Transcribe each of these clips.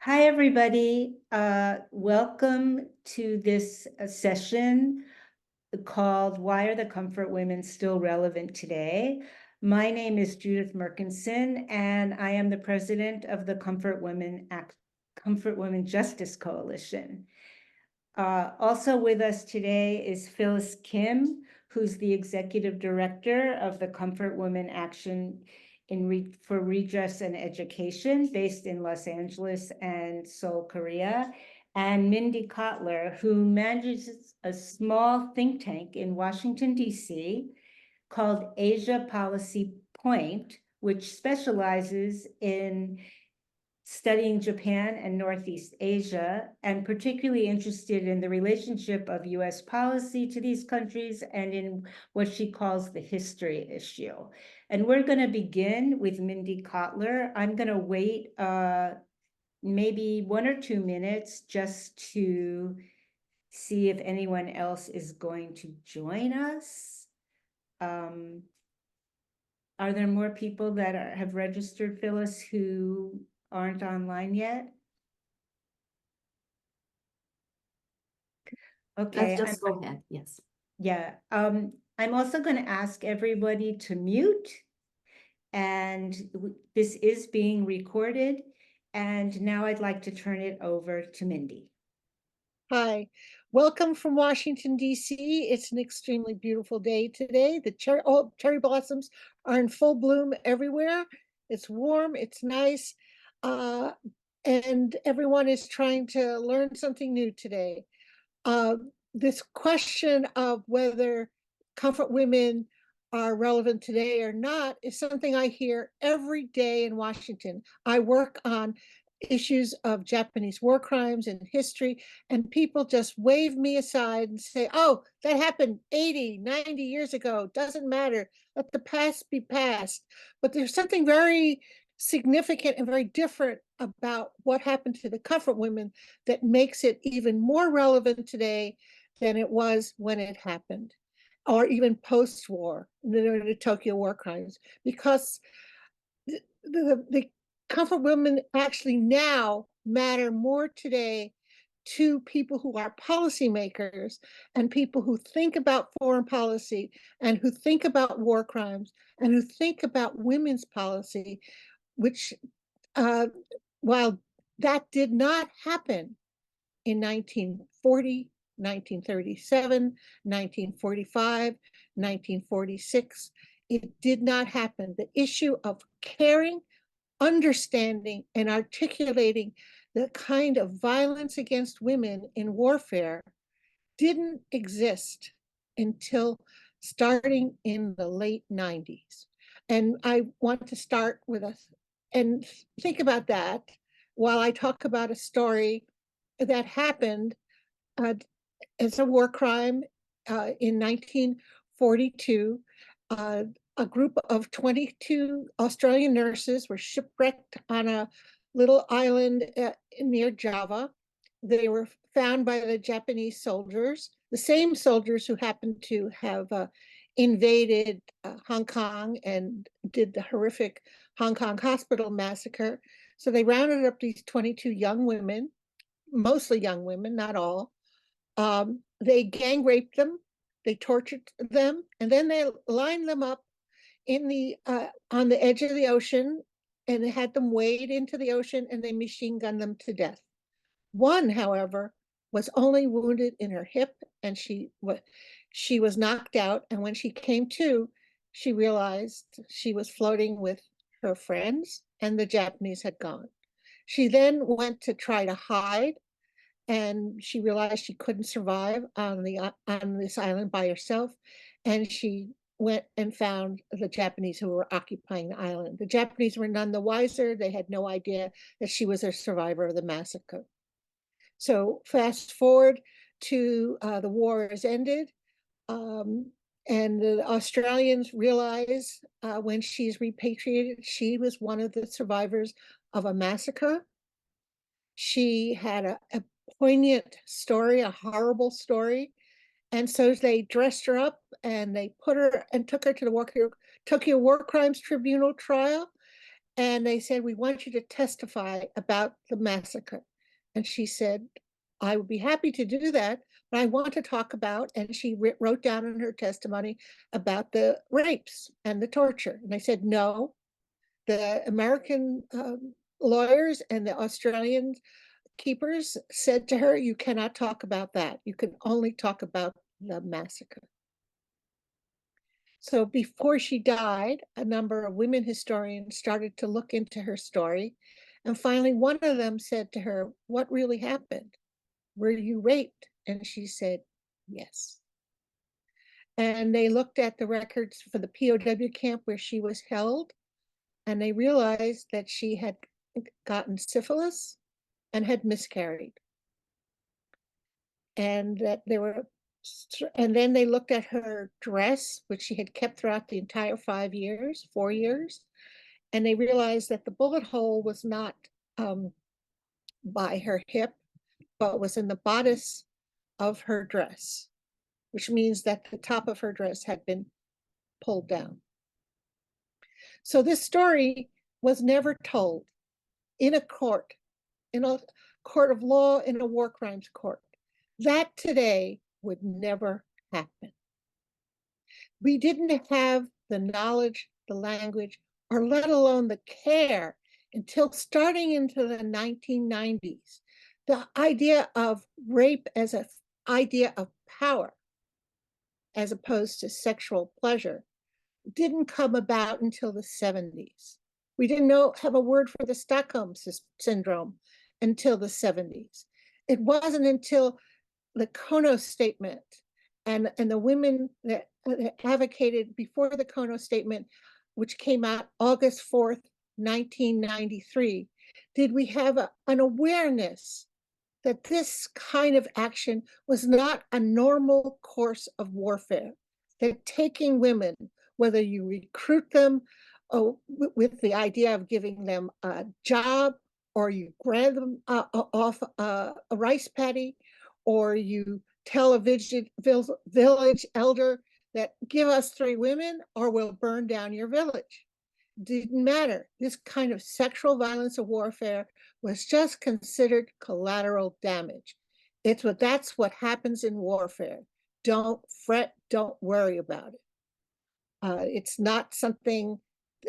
Hi, everybody. Welcome to this session called Why Are the Comfort Women Still Relevant Today? My name is Judith Mirkinson, and I am the president of the Comfort Women Justice Coalition. Also with us today is Phyllis Kim, who's the executive director of the Comfort Women Action for Redress and Education, based in Los Angeles and Seoul, Korea, and Mindy Kotler, who manages a small think tank in Washington, D.C. called Asia Policy Point, which specializes in studying Japan and Northeast Asia, and particularly interested in the relationship of US policy to these countries and in what she calls the history issue. And we're going to begin with Mindy Kotler. I'm going to wait maybe 1 or 2 minutes just to see if anyone else is going to join us. Are there more people that have registered, Phyllis, who aren't online yet? Okay. Let's just go ahead. Yes. Yeah. I'm also going to ask everybody to mute, and this is being recorded. And now I'd like to turn it over to Mindy. Hi, welcome from Washington, D.C. It's an extremely beautiful day today. The cherry blossoms are in full bloom everywhere. It's warm, it's nice, and everyone is trying to learn something new today. This question of whether comfort women are relevant today or not is something I hear every day in Washington. I work on issues of Japanese war crimes and history, and people just wave me aside and say, oh, that happened 80, 90 years ago. Doesn't matter. Let the past be past. But there's something very significant and very different about what happened to the comfort women that makes it even more relevant today than it was when it happened, or even post-war, the Tokyo war crimes, because the comfort women actually now matter more today to people who are policymakers and people who think about foreign policy and who think about war crimes and who think about women's policy, which while that did not happen in 1940, 1937, 1945, 1946, it did not happen. The issue of caring, understanding, and articulating the kind of violence against women in warfare didn't exist until starting in the late 90s. And I want to start with us and think about that while I talk about a story that happened as a war crime in 1942. A group of 22 Australian nurses were shipwrecked on a little island near Java. They were found by the Japanese soldiers, the same soldiers who happened to have invaded Hong Kong and did the horrific Hong Kong hospital massacre. So they rounded up these 22 young women, mostly young women, not all. They gang raped them, they tortured them, and then they lined them up in the on the edge of the ocean, and they had them wade into the ocean, and they machine gunned them to death. One, however, was only wounded in her hip, and she was knocked out. And when she came to, she realized she was floating with her friends, and the Japanese had gone. She then went to try to hide, and she realized she couldn't survive on this island by herself, and she went and found the Japanese who were occupying the island. The Japanese were none the wiser. They had no idea that she was a survivor of the massacre. So fast forward to the war has ended, and the Australians realize when she's repatriated, she was one of the survivors of a massacre. She had a poignant story, a horrible story. And so they dressed her up and they put her and took her to the Tokyo War Crimes Tribunal trial. And they said, we want you to testify about the massacre. And she said, I would be happy to do that, but I want to talk about, and she wrote down in her testimony about the rapes and the torture. And I said, no, the American lawyers and the Australian keepers said to her, you cannot talk about that. You can only talk about the massacre. So before she died, a number of women historians started to look into her story. And finally, one of them said to her, what really happened? Were you raped? And she said, yes. And they looked at the records for the POW camp where she was held, and they realized that she had gotten syphilis and had miscarried. And that there were, and then they looked at her dress, which she had kept throughout the entire 4 years, and they realized that the bullet hole was not by her hip, but was in the bodice of her dress, which means that the top of her dress had been pulled down. So this story was never told in a court of law, in a war crimes court. That today would never happen. We didn't have the knowledge, the language, or let alone the care until starting into the 1990s. The idea of rape as an idea of power, as opposed to sexual pleasure, didn't come about until the 70s. We didn't have a word for the Stockholm syndrome until the 70s. It wasn't until the Kono statement and the women that advocated before the Kono statement, which came out August 4th, 1993, did we have an awareness that this kind of action was not a normal course of warfare, that taking women, whether you recruit them with the idea of giving them a job, or you grab them off a rice paddy, or you tell a village elder that give us 3 women or we'll burn down your village. Didn't matter. This kind of sexual violence of warfare was just considered collateral damage. That's what happens in warfare. Don't fret, don't worry about it. It's not something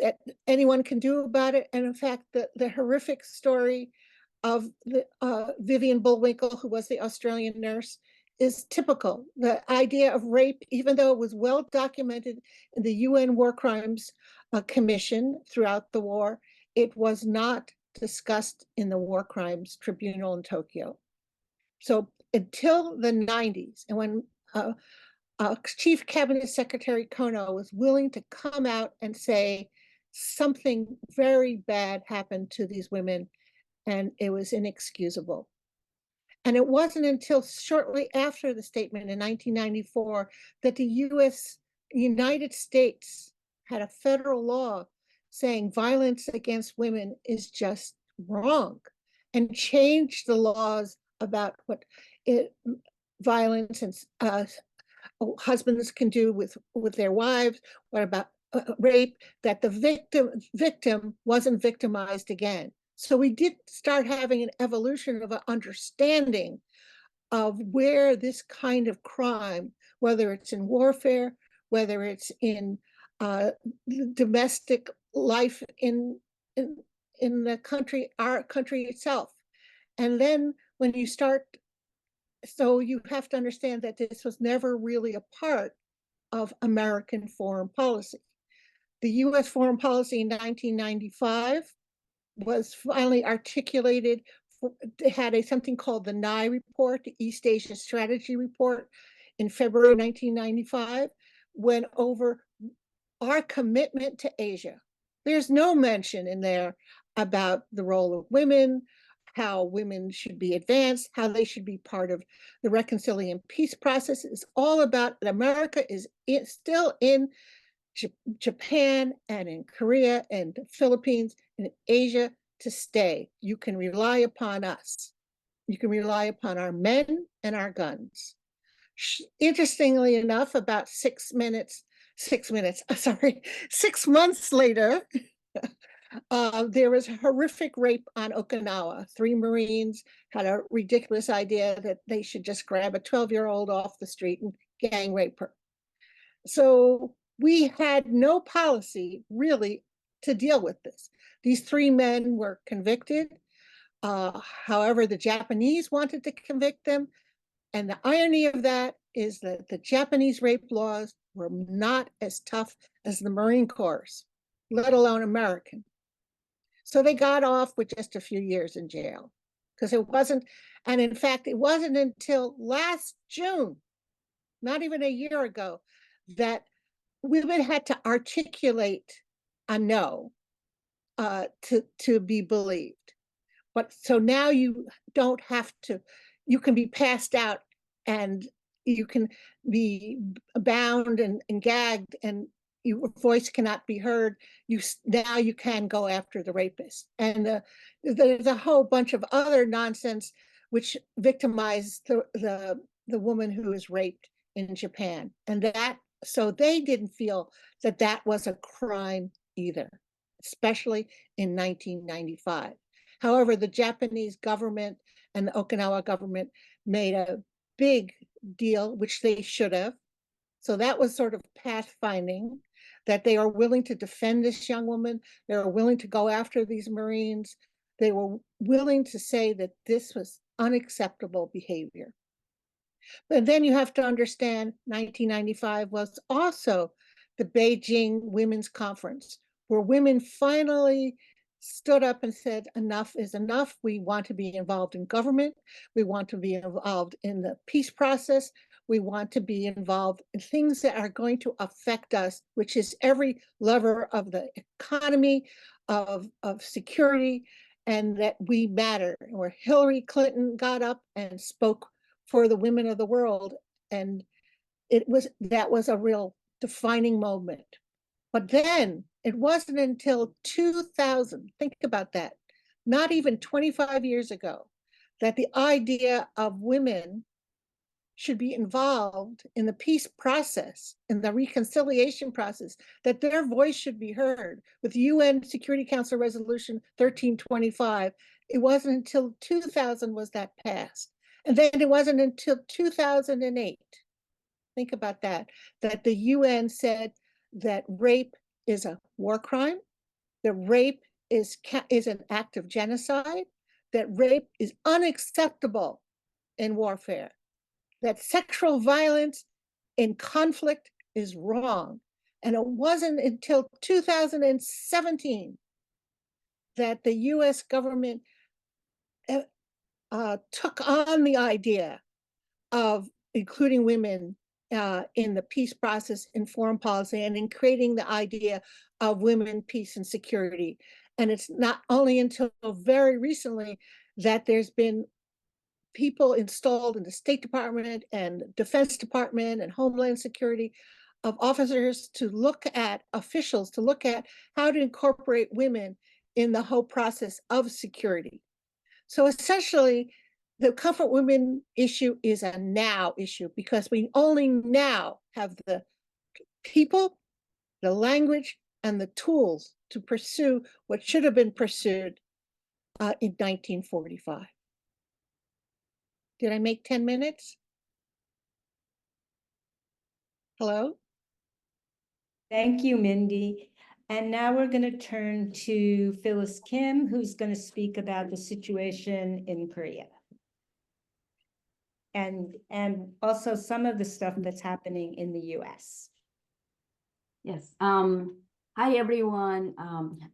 that anyone can do about it. And in fact, the horrific story of Vivian Bullwinkle, who was the Australian nurse, is typical. The idea of rape, even though it was well documented in the UN War Crimes Commission throughout the war, it was not discussed in the War Crimes Tribunal in Tokyo. So until the 90s, and when Chief Cabinet Secretary Kono was willing to come out and say something very bad happened to these women, and it was inexcusable. And it wasn't until shortly after the statement in 1994 that the United States had a federal law saying violence against women is just wrong, and changed the laws about what violence and husbands can do with their wives, what about rape, that the victim wasn't victimized again. So we did start having an evolution of an understanding of where this kind of crime, whether it's in warfare, whether it's in domestic life in the country, our country itself. And then when you start, so you have to understand that this was never really a part of American foreign policy. The US foreign policy in 1995 was finally articulated. It had something called the NIE report, the East Asia Strategy Report, in February 1995, went over our commitment to Asia. There's no mention in there about the role of women, how women should be advanced, how they should be part of the reconciliation peace process. It's all about that America is still in Japan and in Korea and the Philippines and Asia to stay. You can rely upon us. You can rely upon our men and our guns. Interestingly enough, about 6 months later, There was horrific rape on Okinawa. 3 Marines had a ridiculous idea that they should just grab a 12-year-old off the street and gang rape her. So we had no policy really to deal with this. These 3 men were convicted. However, the Japanese wanted to convict them. And the irony of that is that the Japanese rape laws were not as tough as the Marine Corps, let alone American. So they got off with just a few years in jail because it wasn't, and in fact, it wasn't until last June, not even a year ago, that women had to articulate a no to be believed. But so now you don't have to, you can be passed out and you can be bound and gagged and your voice cannot be heard. Now you can go after the rapist. And there's a whole bunch of other nonsense which victimize the woman who was raped in Japan. And that, so they didn't feel that that was a crime either, especially in 1995. However, the Japanese government and the Okinawa government made a big deal, which they should have. So that was sort of pathfinding, that they are willing to defend this young woman. They are willing to go after these Marines. They were willing to say that this was unacceptable behavior. But then you have to understand 1995 was also the Beijing Women's Conference, where women finally stood up and said, enough is enough. We want to be involved in government. We want to be involved in the peace process. We want to be involved in things that are going to affect us, which is every lever of the economy, of security, and that we matter. Where Hillary Clinton got up and spoke for the women of the world, and that was a real defining moment. But then it wasn't until 2000, think about that, not even 25 years ago, that the idea of women should be involved in the peace process, in the reconciliation process, that their voice should be heard with UN Security Council Resolution 1325. It wasn't until 2000 was that passed. And then it wasn't until 2008, think about that the UN said that rape is a war crime, that rape is an act of genocide, that rape is unacceptable in warfare, that sexual violence in conflict is wrong. And it wasn't until 2017 that the US government took on the idea of including women in the peace process in foreign policy and in creating the idea of women, peace, and security. And it's not only until very recently that there's been people installed in the State Department and Defense Department and Homeland Security of officers to look at, officials to look at how to incorporate women in the whole process of security. So essentially, the comfort women issue is a now issue because we only now have the people, the language, and the tools to pursue what should have been pursued in 1945. Did I make 10 minutes? Hello? Thank you, Mindy. And now we're going to turn to Phyllis Kim, who's going to speak about the situation in Korea. And also some of the stuff that's happening in the US. Yes. Hi, everyone.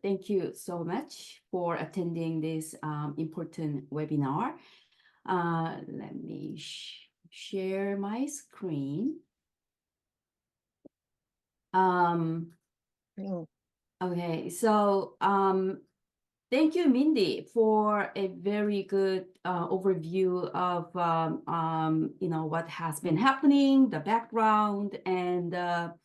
Thank you so much for attending this important webinar. Let me share my screen. Okay, so thank you, Mindy, for a very good overview of what has been happening, the background, and the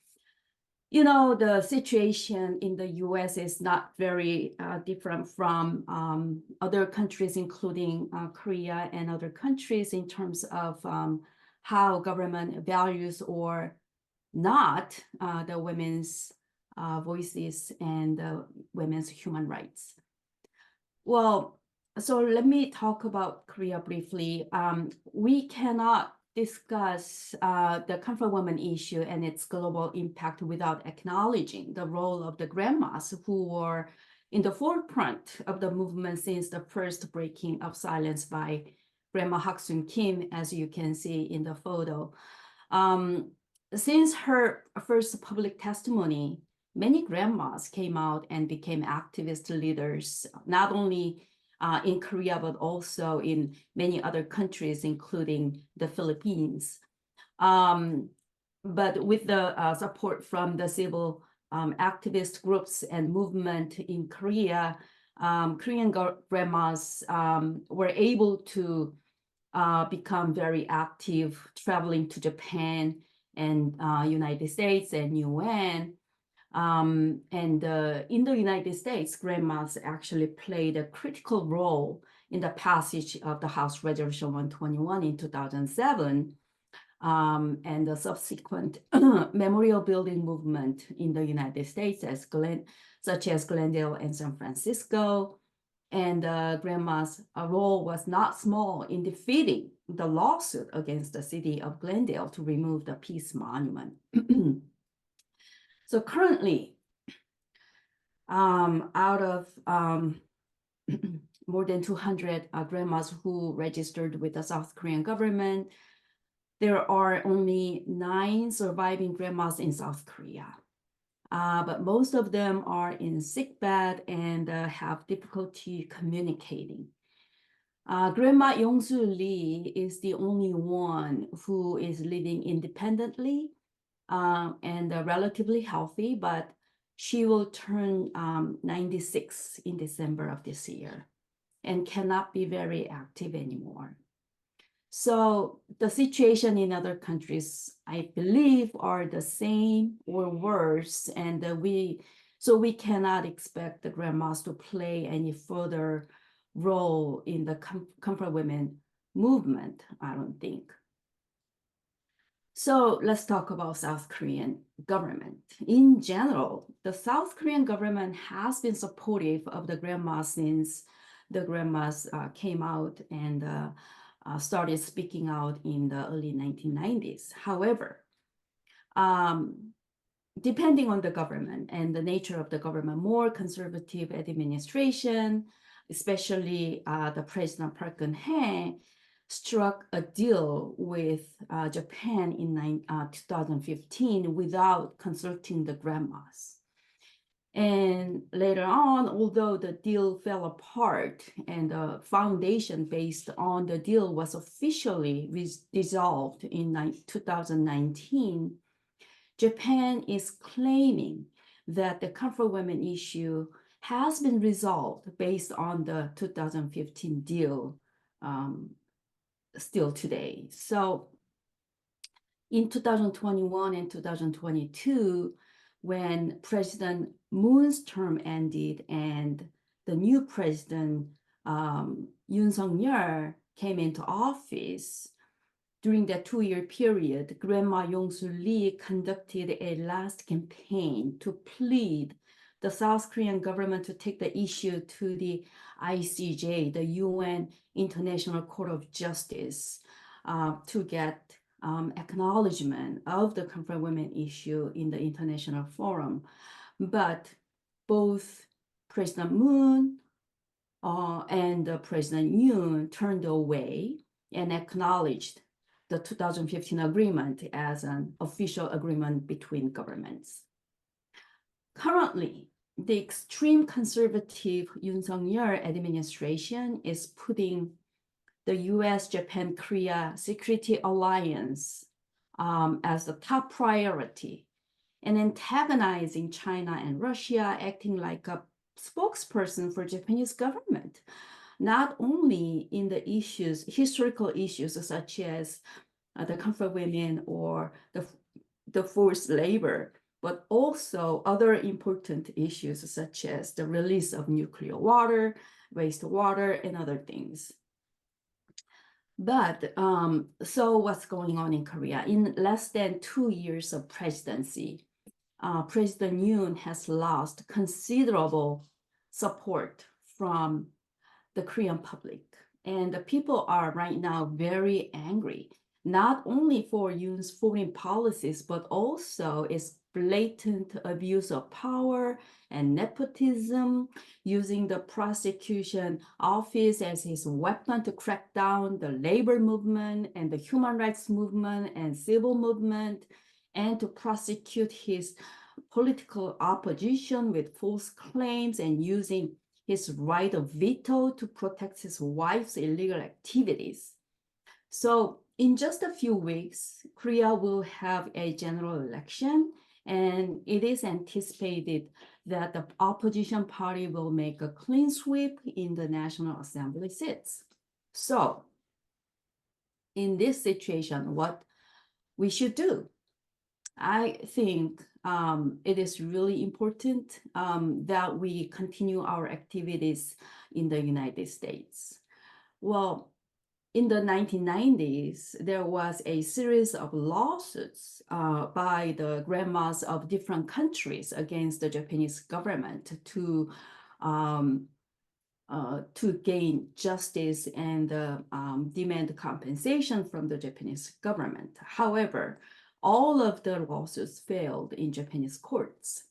situation in the US is not very different from other countries, including Korea and other countries, in terms of how government values or not the women's voices and women's human rights. Well, so let me talk about Korea briefly. We cannot discuss the comfort women issue and its global impact without acknowledging the role of the grandmas who were in the forefront of the movement since the first breaking of silence by Grandma Haksun Kim, as you can see in the photo. Since her first public testimony, many grandmas came out and became activist leaders, not only in Korea, but also in many other countries, including the Philippines. But with the support from the civil activist groups and movement in Korea, Korean grandmas were able to become very active, traveling to Japan and United States and UN. In the United States, grandmas actually played a critical role in the passage of the House Resolution 121 in 2007, and the subsequent memorial building movement in the United States, such as Glendale and San Francisco. And grandma's role was not small in defeating the lawsuit against the city of Glendale to remove the peace monument. So currently, out of more than 200 grandmas who registered with the South Korean government, there are only 9 surviving grandmas in South Korea. But most of them are in sickbed and have difficulty communicating. Grandma Yong-soo Lee is the only one who is living independently and relatively healthy, but she will turn 96 in December of this year and cannot be very active anymore. So the situation in other countries, I believe, are the same or worse, and we cannot expect the grandmas to play any further role in the comfort women movement, I don't think. So let's talk about South Korean government. In general, the South Korean government has been supportive of the grandmas since the grandmas came out and started speaking out in the early 1990s. However, depending on the government and the nature of the government, more conservative administration, especially the President Park Geun-hye, struck a deal with Japan in 2015 without consulting the grandmas. And later on, although the deal fell apart and the foundation based on the deal was officially dissolved in 2019, Japan is claiming that the comfort women issue has been resolved based on the 2015 deal still today. So in 2021 and 2022, when President Moon's term ended and the new president, Yoon Suk-yeol, came into office, during that 2-year period, Grandma Yong-soo Lee conducted a last campaign to plead the South Korean government to take the issue to the ICJ, the UN International Court of Justice, to get acknowledgement of the comfort women issue in the international forum. But both President Moon and President Yoon turned away and acknowledged the 2015 agreement as an official agreement between governments. Currently, the extreme conservative Yoon Suk-yeol administration is putting the US, Japan, Korea Security Alliance as the top priority and antagonizing China and Russia, acting like a spokesperson for Japanese government, not only in the issues, historical issues such as the comfort women or the forced labor, but also other important issues such as the release of nuclear water, wastewater, and other things. But so what's going on in Korea? In less than 2 years of presidency, President Yoon has lost considerable support from the Korean public. And the people are right now very angry, not only for Yoon's foreign policies, but also its blatant abuse of power and nepotism, using the prosecution office as his weapon to crack down the labor movement and the human rights movement and civil movement, and to prosecute his political opposition with false claims and using his right of veto to protect his wife's illegal activities. So in just a few weeks, Korea will have a general election, and it is anticipated that the opposition party will make a clean sweep in the National Assembly seats. So in this situation, what we should do? I think it is really important that we continue our activities in the United States. Well, in the 1990s, there was a series of lawsuits by the grandmas of different countries against the Japanese government to gain justice and demand compensation from the Japanese government. However, all of the lawsuits failed in Japanese courts.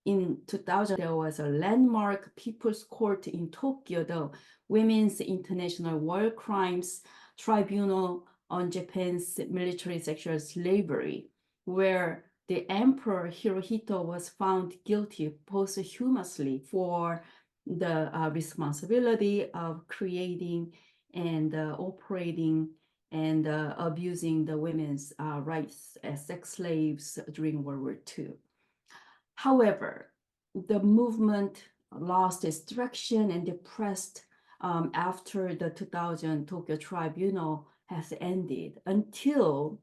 In 2000, there was a landmark People's Court in Tokyo, the Women's International War Crimes Tribunal on Japan's military sexual slavery, where the Emperor Hirohito was found guilty posthumously for the responsibility of creating and operating and abusing the women's rights as sex slaves during World War II. However, the movement lost its direction and depressed after the 2000 Tokyo Tribunal has ended until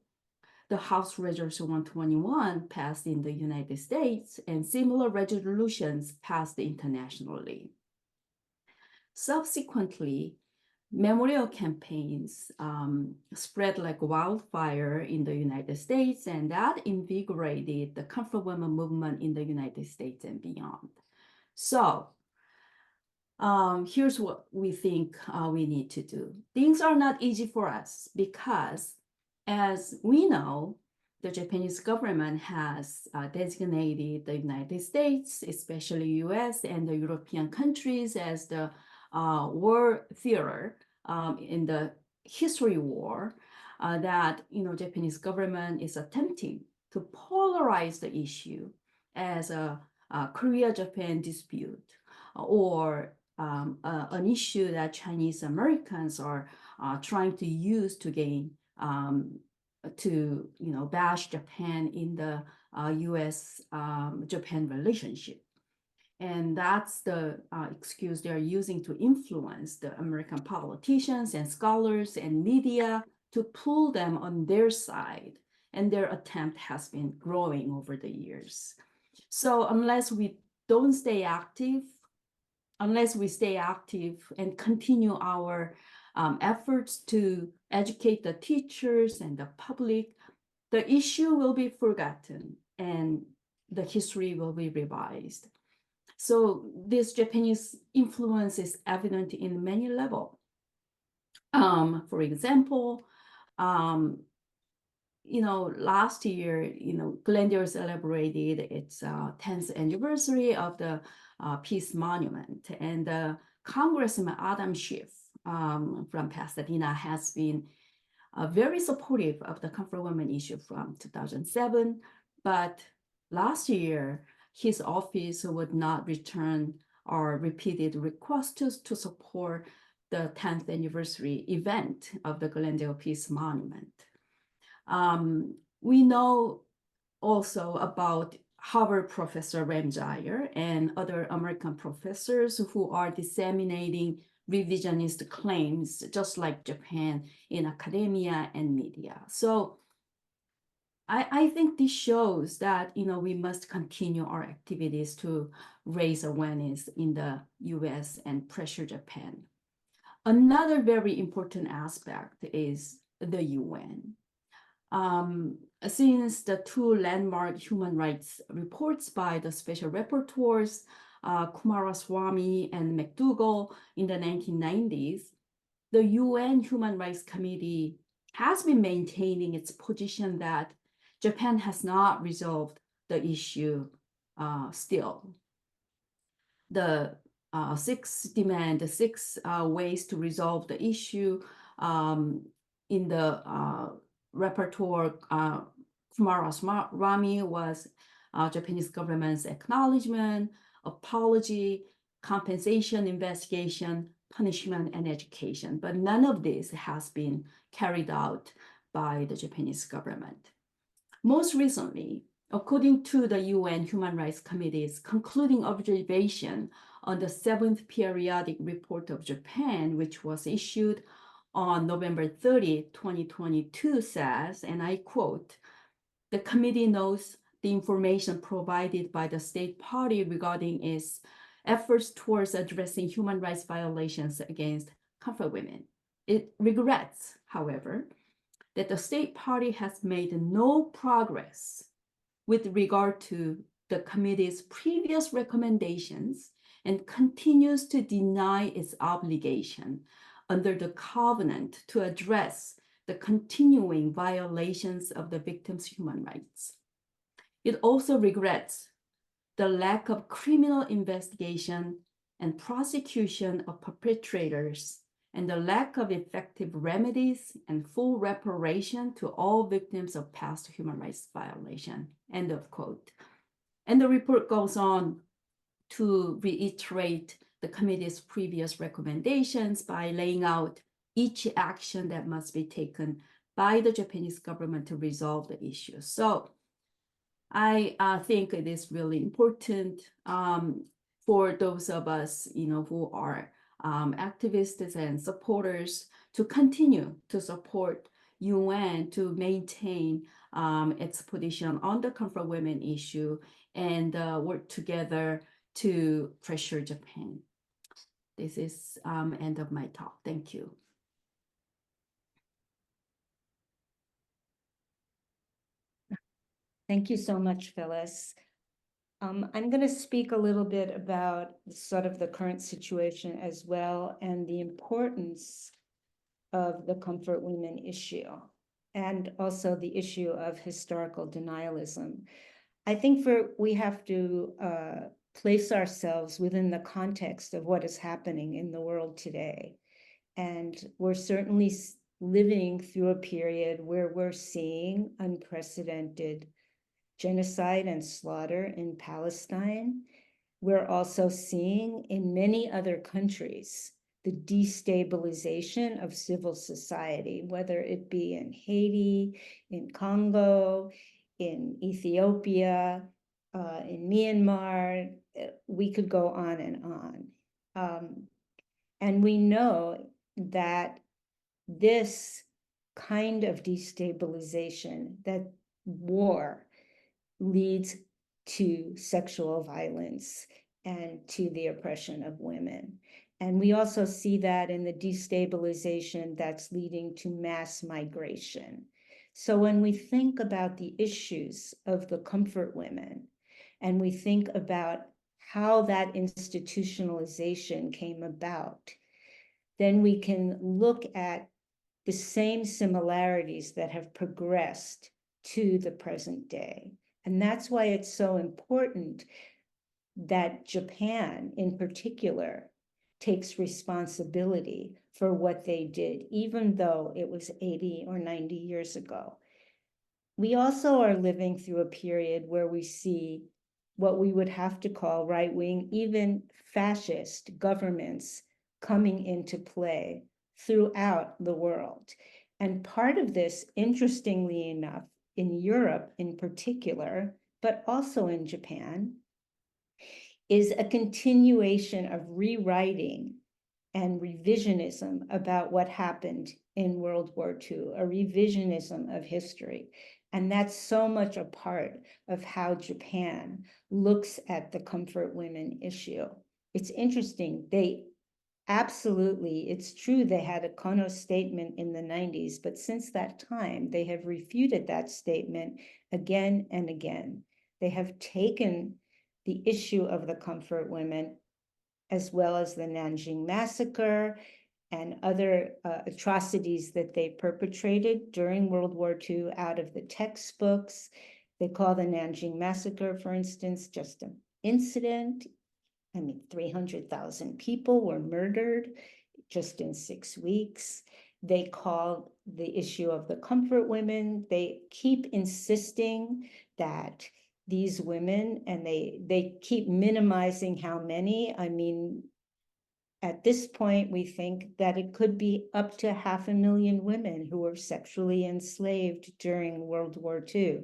the House Resolution 121 passed in the United States and similar resolutions passed internationally. Subsequently, memorial campaigns spread like wildfire in the United States, and that invigorated the comfort women movement in the United States and beyond. So here's what we think we need to do. Things are not easy for us because, as we know, the Japanese government has designated the United States, especially US and the European countries, as the war theater in the history war that Japanese government is attempting to polarize the issue as a Korea-Japan dispute or an issue that Chinese Americans are trying to use to gain to bash Japan in the US-Japan relationship. And that's the excuse they're using to influence the American politicians and scholars and media to pull them on their side. And their attempt has been growing over the years. So unless we stay active and continue our efforts to educate the teachers and the public, the issue will be forgotten and the history will be revised. So this Japanese influence is evident in many levels. For example, last year, Glendale celebrated its 10th anniversary of the Peace Monument, and Congressman Adam Schiff from Pasadena has been very supportive of the comfort women issue from 2007, but last year, his office would not return our repeated requests to support the 10th anniversary event of the Glendale Peace Monument. We know also about Harvard professor Ramjayer and other American professors who are disseminating revisionist claims, just like Japan, in academia and media. So I think this shows that we must continue our activities to raise awareness in the US and pressure Japan. Another very important aspect is the UN. Since the two landmark human rights reports by the special rapporteurs, Kumaraswamy and McDougall in the 1990s, the UN Human Rights Committee has been maintaining its position that Japan has not resolved the issue still. The six ways to resolve the issue in the rapporteur Kumaraswamy was Japanese government's acknowledgement, apology, compensation, investigation, punishment, and education. But none of this has been carried out by the Japanese government. Most recently, according to the UN Human Rights Committee's concluding observation on the 7th periodic report of Japan, which was issued on November 30, 2022, says, and I quote, "The committee notes the information provided by the state party regarding its efforts towards addressing human rights violations against comfort women. It regrets, however, that the state party has made no progress with regard to the committee's previous recommendations and continues to deny its obligation under the covenant to address the continuing violations of the victims' human rights. It also regrets the lack of criminal investigation and prosecution of perpetrators and the lack of effective remedies and full reparation to all victims of past human rights violation," end of quote. And the report goes on to reiterate the committee's previous recommendations by laying out each action that must be taken by the Japanese government to resolve the issue. So I think it is really important for those of us, who are activists and supporters to continue to support UN to maintain its position on the comfort women issue and work together to pressure Japan. This is end of my talk. Thank you. Thank you so much, Phyllis. I'm going to speak a little bit about sort of the current situation as well and the importance of the comfort women issue and also the issue of historical denialism. I think we have to place ourselves within the context of what is happening in the world today. And we're certainly living through a period where we're seeing unprecedented genocide and slaughter in Palestine. We're also seeing in many other countries the destabilization of civil society, whether it be in Haiti, in Congo, in Ethiopia, in Myanmar. We could go on and on. And we know that this kind of destabilization, that war, leads to sexual violence and to the oppression of women. And we also see that in the destabilization that's leading to mass migration. So when we think about the issues of the comfort women, and we think about how that institutionalization came about, then we can look at the same similarities that have progressed to the present day. And that's why it's so important that Japan, in particular, takes responsibility for what they did, even though it was 80 or 90 years ago. We also are living through a period where we see what we would have to call right-wing, even fascist governments coming into play throughout the world. And part of this, interestingly enough, in Europe in particular, but also in Japan, is a continuation of rewriting and revisionism about what happened in World War II, a revisionism of history. And that's so much a part of how Japan looks at the comfort women issue. It's interesting, they Absolutely. It's true they had a Kono statement in the 90s, but since that time, they have refuted that statement again and again. They have taken the issue of the comfort women, as well as the Nanjing massacre and other atrocities that they perpetrated during World War II, out of the textbooks. They call the Nanjing massacre, for instance, just an incident. I mean, 300,000 people were murdered just in 6 weeks. They call the issue of the comfort women. They keep insisting that these women, and they keep minimizing how many. I mean, at this point, we think that it could be up to 500,000 women who were sexually enslaved during World War II.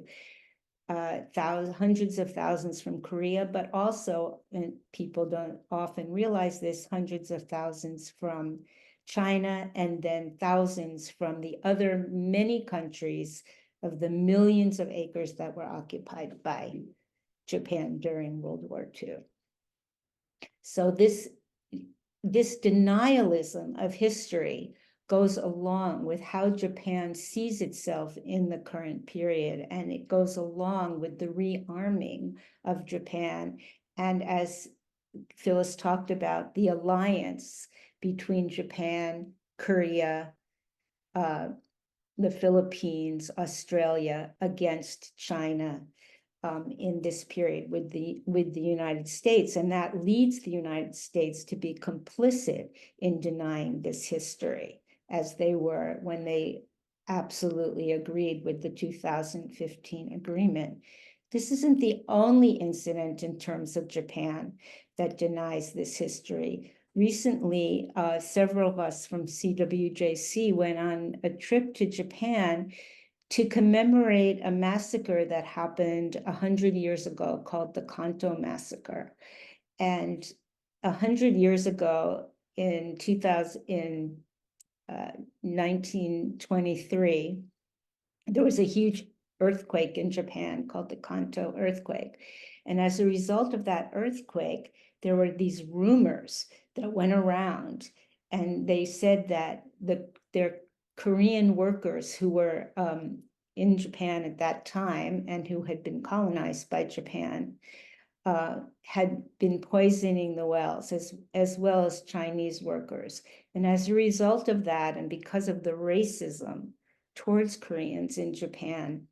Hundreds of thousands from Korea, but also, and people don't often realize this, hundreds of thousands from China, and then thousands from the other many countries of the millions of acres that were occupied by Japan during World War II. So this denialism of history goes along with how Japan sees itself in the current period, and it goes along with the rearming of Japan. And as Phyllis talked about, the alliance between Japan, Korea, the Philippines, Australia against China in this period with the United States, and that leads the United States to be complicit in denying this history, as they were when they absolutely agreed with the 2015 agreement. This isn't the only incident in terms of Japan that denies this history. Recently, several of us from CWJC went on a trip to Japan to commemorate a massacre that happened 100 years ago called the Kanto Massacre. And 100 years ago, in 1923, there was a huge earthquake in Japan called the Kanto earthquake. And as a result of that earthquake, there were these rumors that went around, and they said that their Korean workers who were in Japan at that time and who had been colonized by Japan had been poisoning the wells, as well as Chinese workers. And as a result of that, and because of the racism towards Koreans in Japan,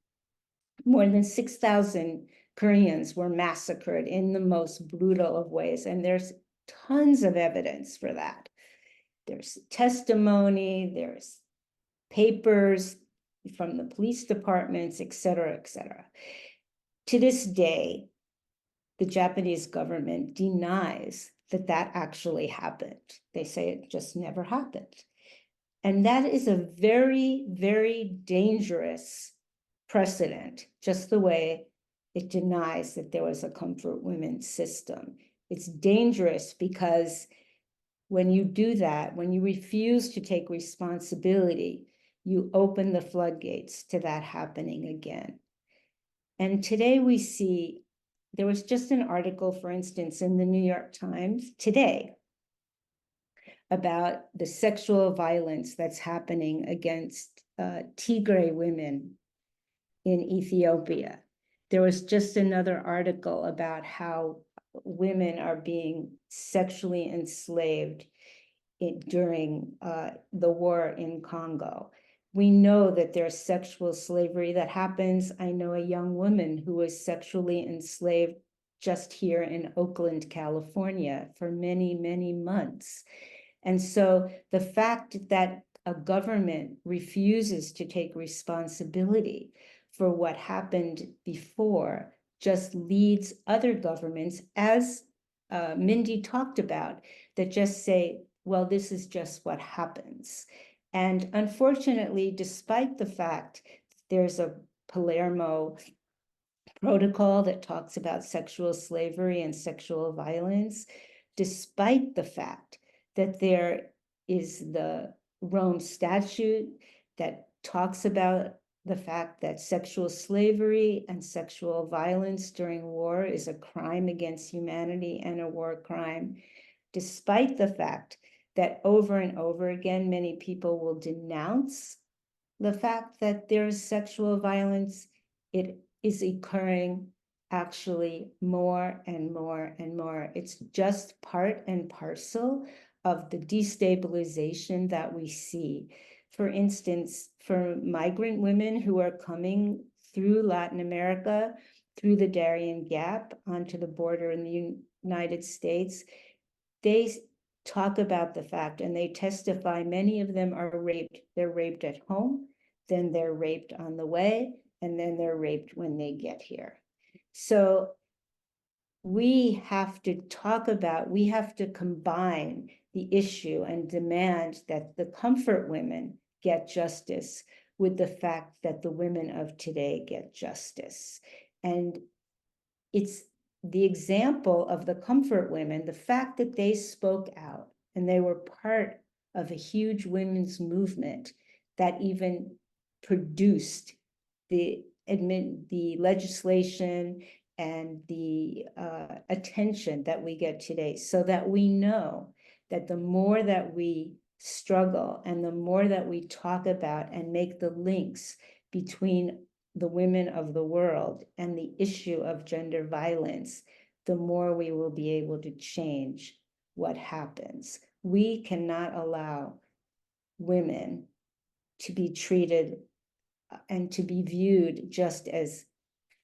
more than 6,000 Koreans were massacred in the most brutal of ways. And there's tons of evidence for that. There's testimony, there's papers from the police departments, et cetera, et cetera. To this day, the Japanese government denies that that actually happened. They say it just never happened. And that is a very, very dangerous precedent, just the way it denies that there was a comfort women's system. It's dangerous because when you do that, when you refuse to take responsibility, you open the floodgates to that happening again. And today we see, there was just an article, for instance, in the New York Times today about the sexual violence that's happening against Tigray women in Ethiopia. There was just another article about how women are being sexually enslaved during the war in Congo. We know that there's sexual slavery that happens. I know a young woman who was sexually enslaved just here in Oakland, California, for many, many months. And so the fact that a government refuses to take responsibility for what happened before just leads other governments, as Mindy talked about, that just say, well, this is just what happens. And unfortunately, despite the fact there's a Palermo protocol that talks about sexual slavery and sexual violence, despite the fact that there is the Rome Statute that talks about the fact that sexual slavery and sexual violence during war is a crime against humanity and a war crime, despite the fact that over and over again, many people will denounce the fact that there's sexual violence. It is occurring actually more and more and more. It's just part and parcel of the destabilization that we see. For instance, for migrant women who are coming through Latin America, through the Darien Gap onto the border in the United States, they talk about the fact and they testify, many of them are raped. They're raped at home, then they're raped on the way, and then they're raped when they get here. So we have to talk about, we have to combine the issue and demand that the comfort women get justice with the fact that the women of today get justice. And it's the example of the comfort women, the fact that they spoke out and they were part of a huge women's movement that even produced the legislation and the attention that we get today, so that we know that the more that we struggle and the more that we talk about and make the links between the women of the world and the issue of gender violence, the more we will be able to change what happens. We cannot allow women to be treated and to be viewed just as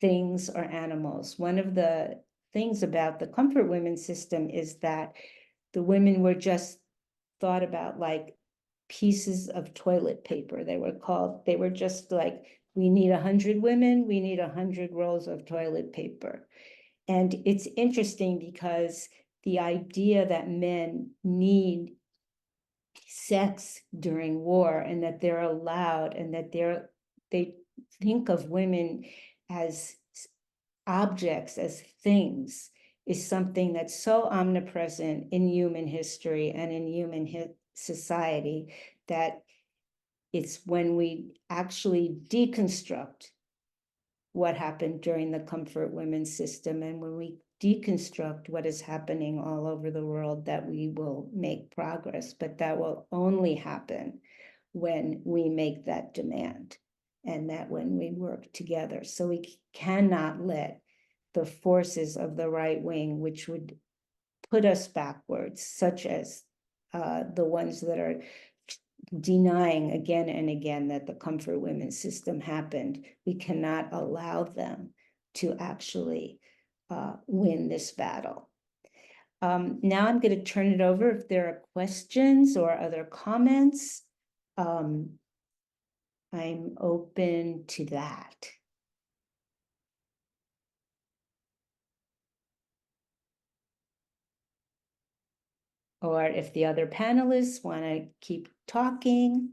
things or animals. One of the things about the comfort women system is that the women were just thought about like pieces of toilet paper. They were just like, we need 100 women, we need 100 rolls of toilet paper. And it's interesting because the idea that men need sex during war and that they're allowed and that they think of women as objects, as things, is something that's so omnipresent in human history and in human society that it's when we actually deconstruct what happened during the comfort women's system and when we deconstruct what is happening all over the world that we will make progress. But that will only happen when we make that demand and that when we work together. So we cannot let the forces of the right wing, which would put us backwards, such as the ones that are denying again and again that the comfort women's system happened, we cannot allow them to actually win this battle. Now I'm going to turn it over if there are questions or other comments. I'm open to that. Or if the other panelists want to keep talking.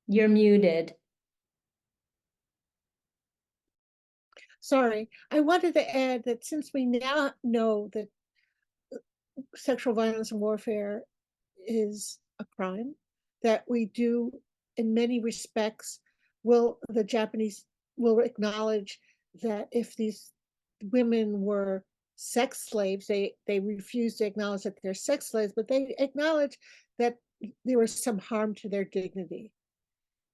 You're muted. Sorry, I wanted to add that since we now know that sexual violence and warfare is a crime, that we do, in many respects, the Japanese will acknowledge that if these women were sex slaves, they refuse to acknowledge that they're sex slaves, but they acknowledge that there was some harm to their dignity.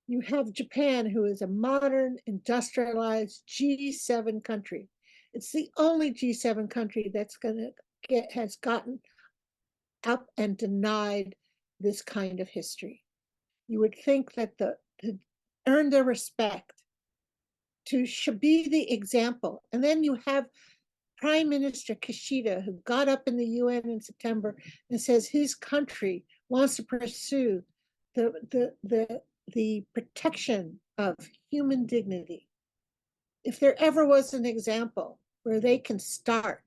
You have Japan, who is a modern, industrialized G7 country. It's the only G7 country that's has gotten up and denied this kind of history. You would think that to earn their respect, should be the example. And then you have Prime Minister Kishida, who got up in the UN in September and says his country wants to pursue the protection of human dignity. If there ever was an example where they can start,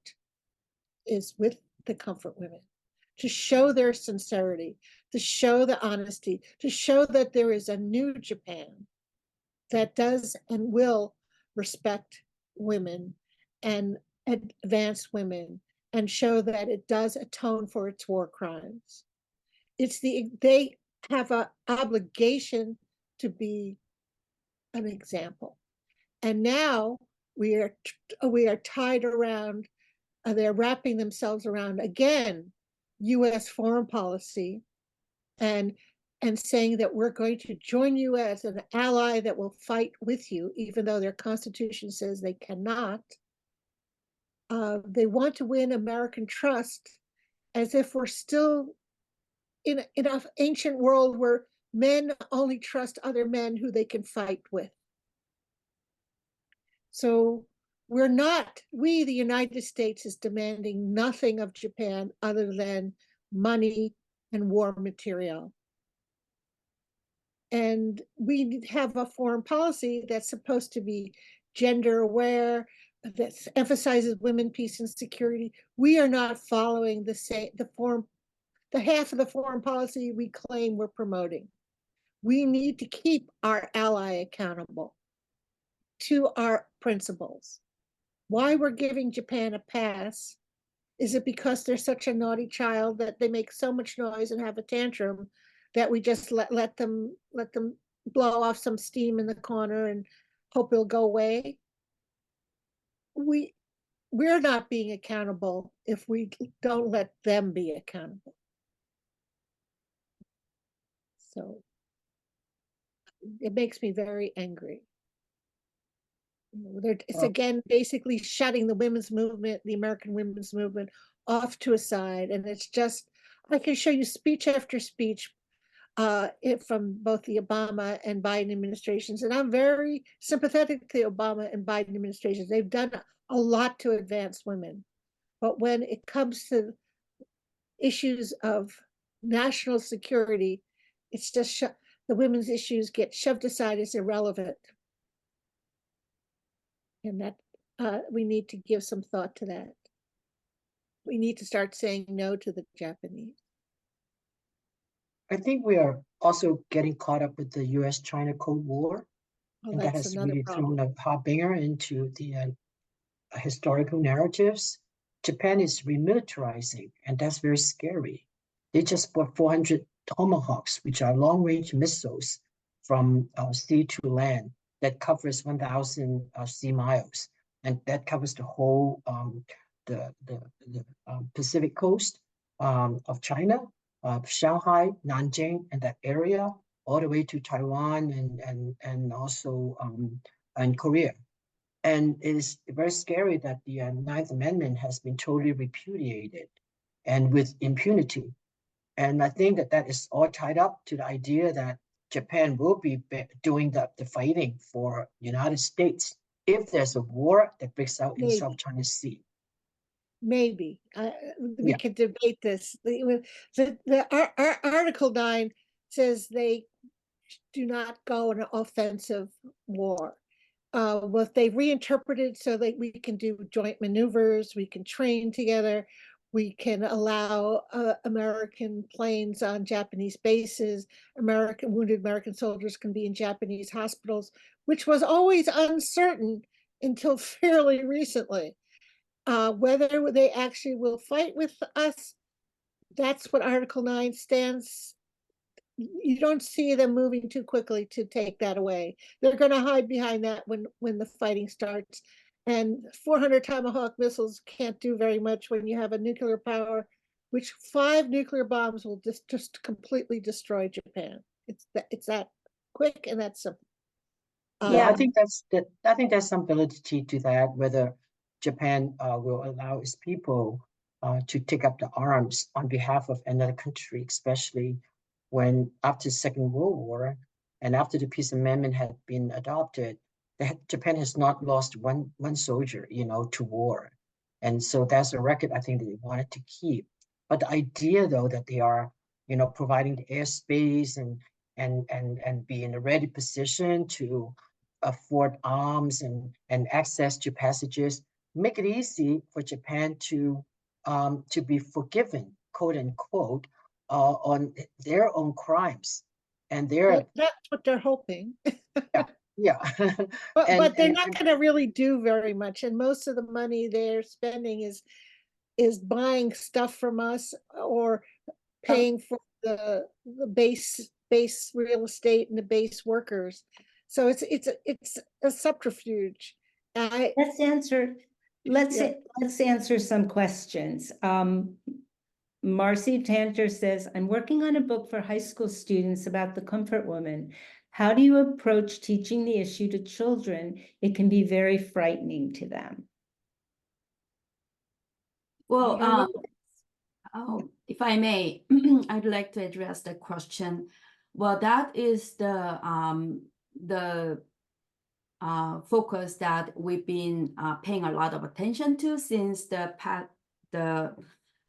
is with the comfort women, to show their sincerity, to show the honesty, to show that there is a new Japan that does and will respect women and advance women and show that it does atone for its war crimes. They have an obligation to be an example. And now we are tied around, they're wrapping themselves around, again, US foreign policy, and saying that we're going to join you as an ally that will fight with you, even though their constitution says they cannot. They want to win American trust, as if we're still in an ancient world where men only trust other men who they can fight with. So we, the United States, is demanding nothing of Japan other than money and war material. And we have a foreign policy that's supposed to be gender aware, that emphasizes women, peace, and security. We are not following the half of the foreign policy we claim we're promoting. We need to keep our ally accountable to our principles. Why we're giving Japan a pass? Is it because they're such a naughty child that they make so much noise and have a tantrum that we just let them blow off some steam in the corner and hope it'll go away? We're not being accountable if we don't let them be accountable. So it makes me very angry. It's again basically shutting the women's movement, the American women's movement, off to a side. And it's just, I can show you speech after speech from both the Obama and Biden administrations. And I'm very sympathetic to the Obama and Biden administrations. They've done a lot to advance women. But when it comes to issues of national security, it's just the women's issues get shoved aside as irrelevant. And that we need to give some thought to that. We need to start saying no to the Japanese. I think we are also getting caught up with the US-China Cold War. Well, and that that's has another really problem. thrown a harbinger into the historical narratives. Japan is remilitarizing, and that's very scary. They just bought 400 Tomahawks, which are long-range missiles from sea to land that covers 1,000 sea miles, and that covers the whole the Pacific coast of China, Shanghai, Nanjing, and that area, all the way to Taiwan and also in Korea. And it is very scary that the Ninth Amendment has been totally repudiated and with impunity. And I think that that is all tied up to the idea that Japan will be doing the fighting for the United States if there's a war that breaks out in the South China Sea. Maybe we could debate this. Our Article 9 says they do not go in an offensive war. Well, they reinterpreted so that we can do joint maneuvers, we can train together, we can allow American planes on Japanese bases, wounded American soldiers can be in Japanese hospitals, which was always uncertain until fairly recently. Whether they actually will fight with us, that's what Article 9 stands. You don't see them moving too quickly to take that away. They're going to hide behind that when the fighting starts. And 400 Tomahawk missiles can't do very much when you have a nuclear power, which 5 nuclear bombs will just completely destroy Japan. It's that quick and that simple. Yeah, I think there's some validity to that, whether Japan will allow its people to take up the arms on behalf of another country, especially when after the Second World War and after the Peace Amendment had been adopted, Japan has not lost one soldier, to war. And so that's a record I think that they wanted to keep. But the idea, though, that they are, providing the airspace and be in a ready position to afford arms and access to passages, make it easy for Japan to be forgiven, quote unquote, on their own crimes. And that's what they're hoping. yeah. But they're not going to really do very much. And most of the money they're spending is buying stuff from us or paying for the base real estate and the base workers. So it's a subterfuge. I, Let's answer, let's, Yeah. let's answer some questions. Marcy Tanter says, I'm working on a book for high school students about the comfort woman. How do you approach teaching the issue to children? It can be very frightening to them. Well, Yeah. if I may, I'd like to address the question. Well, that is the focus that we've been paying a lot of attention to since the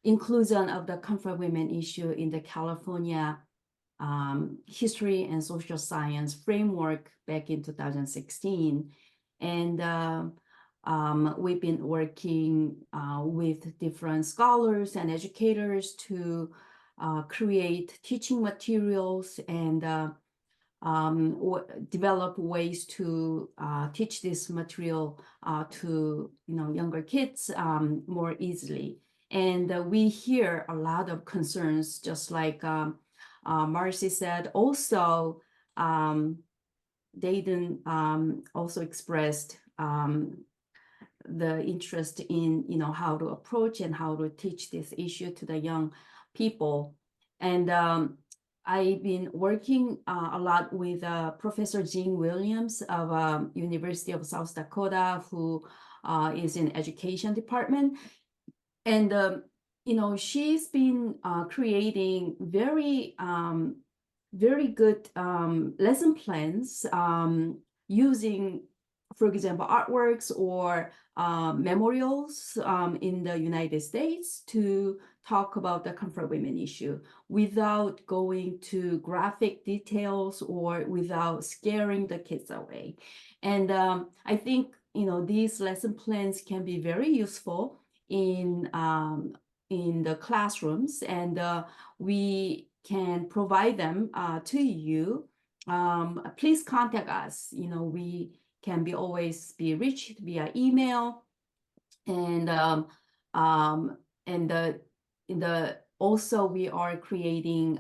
inclusion of the comfort women issue in the California history and social science framework back in 2016. And we've been working with different scholars and educators to create teaching materials and develop ways to teach this material to younger kids more easily. And we hear a lot of concerns, just like Marcy said. Also, Dayton also expressed the interest in how to approach and how to teach this issue to the young people. And I've been working a lot with Professor Jean Williams of University of South Dakota, who is in education department. And she's been creating very good lesson plans using, for example, artworks or memorials in the United States to talk about the comfort women issue without going to graphic details or without scaring the kids away. And I think these lesson plans can be very useful in the classrooms, and we can provide them to you. Please contact us. We can always be reached via email, and also we are creating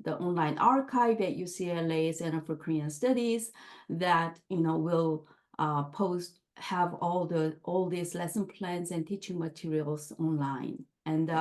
the online archive at UCLA Center for Korean Studies that will have all these lesson plans and teaching materials online. And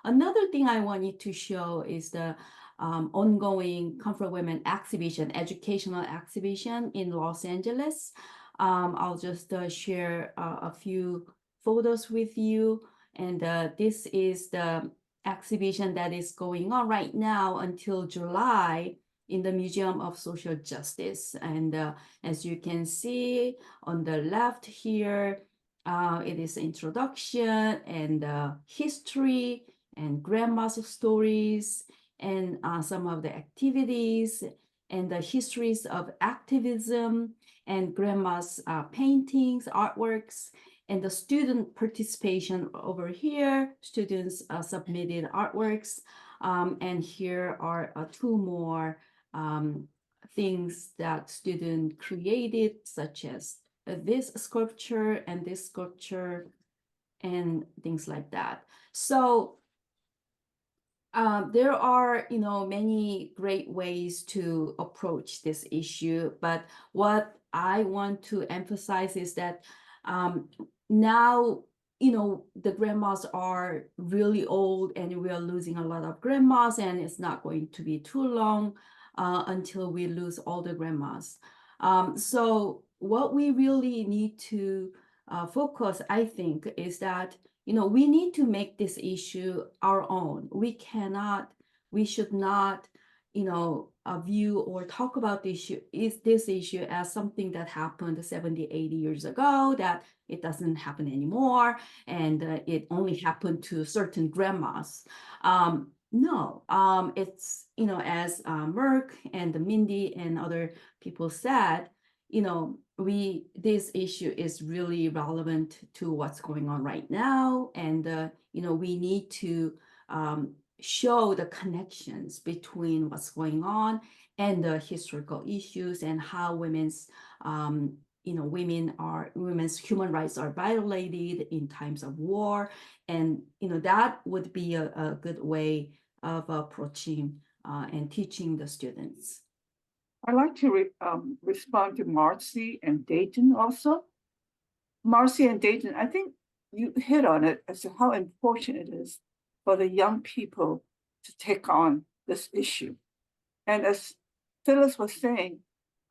another thing I wanted to show is the ongoing Comfort Women exhibition, educational exhibition in Los Angeles. I'll just share a few photos with you. And this is the exhibition that is going on right now until July in the Museum of Social Justice. And as you can see on the left here, it is introduction and history and grandma's stories and some of the activities and the histories of activism and grandma's paintings, artworks, and the student participation over here. Students submitted artworks. And here are two more things that students created, such as this sculpture and this sculpture and things like that. So there are, many great ways to approach this issue, but what I want to emphasize is that now, the grandmas are really old and we are losing a lot of grandmas, and it's not going to be too long until we lose all the grandmas. So what we really need to focus, I think, is that we need to make this issue our own. We should not, view or talk about this issue as something that happened 70, 80 years ago, that it doesn't happen anymore, and it only happened to certain grandmas. No, it's, as Merck and Mindy and other people said, this issue is really relevant to what's going on right now. And, we need to show the connections between what's going on and the historical issues and how women's human rights are violated in times of war. And, that would be a good way of approaching and teaching the students. I'd like to respond to Marcy and Dayton also. Marcy and Dayton, I think you hit on it as to how important it is for the young people to take on this issue. And as Phyllis was saying,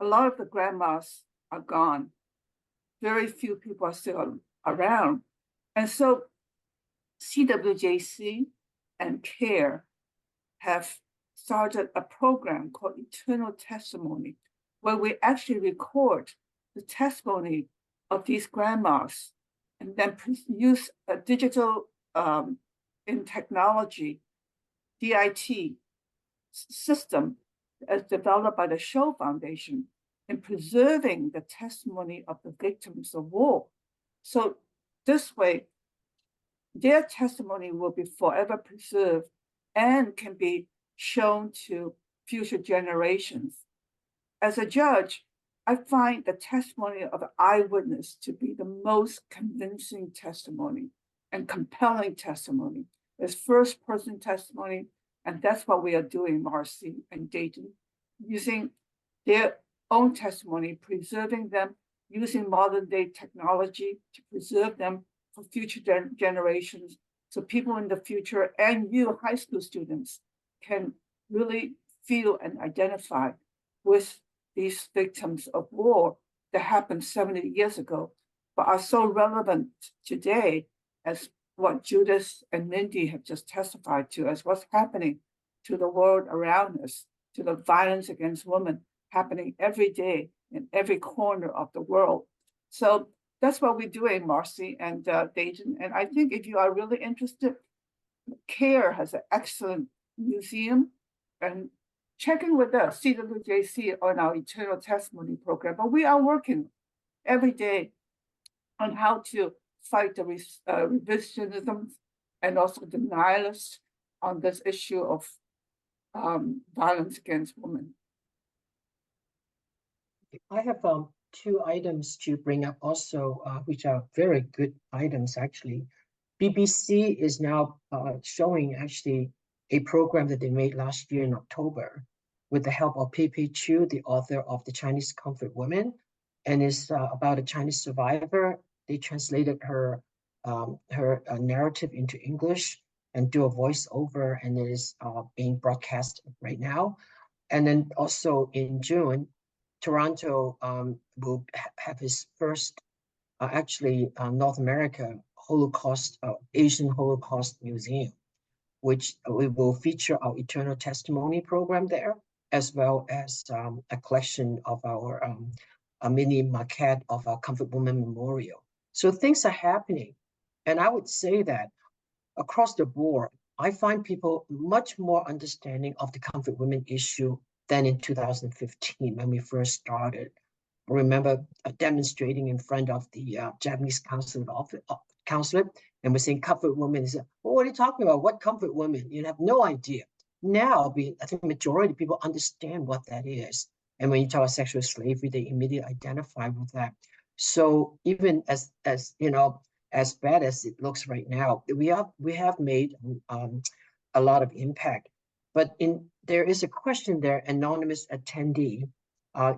a lot of the grandmas are gone. Very few people are still around. And so CWJC and CARE have started a program called Eternal Testimony, where we actually record the testimony of these grandmas and then use a digital in technology, DIT system as developed by the Show Foundation in preserving the testimony of the victims of war. So this way, their testimony will be forever preserved and can be shown to future generations. As a judge, I find the testimony of an eyewitness to be the most convincing testimony and compelling testimony. It's first-person testimony, and that's what we are doing, Marcy and Dayton, using their own testimony, preserving them, using modern-day technology to preserve them for future generations, so people in the future and you, high school students, can really feel and identify with these victims of war that happened 70 years ago, but are so relevant today as what Judith and Mindy have just testified to, as what's happening to the world around us, to the violence against women happening every day in every corner of the world. So that's what we're doing, Marcy and Dayton. And I think if you are really interested, CARE has an excellent museum, and check in with us, CWJC, on our Eternal Testimony program. But we are working every day on how to fight the revisionism and also denialists on this issue of violence against women. I have two items to bring up also, which are very good items actually. BBC is now showing actually a program that they made last year in October with the help of Pei Chu, the author of The Chinese Comfort Woman, and it's about a Chinese survivor. They translated her narrative into English and do a voiceover, and it is being broadcast right now. And then also in June, Toronto will have his first, North America Holocaust, Asian Holocaust Museum, which we will feature our Eternal Testimony program there, as well as a collection of our a mini maquette of our Comfort Woman Memorial. So things are happening. And I would say that across the board, I find people much more understanding of the Comfort Women issue than in 2015 when we first started. I remember demonstrating in front of the Japanese consulate, and we're saying comfort women. Is, well, what are you talking about? What comfort women? You have no idea. Now, I think the majority of people understand what that is. And when you talk about sexual slavery, they immediately identify with that. So even as you know, as bad as it looks right now, we have made a lot of impact. But there is a question there, anonymous attendee.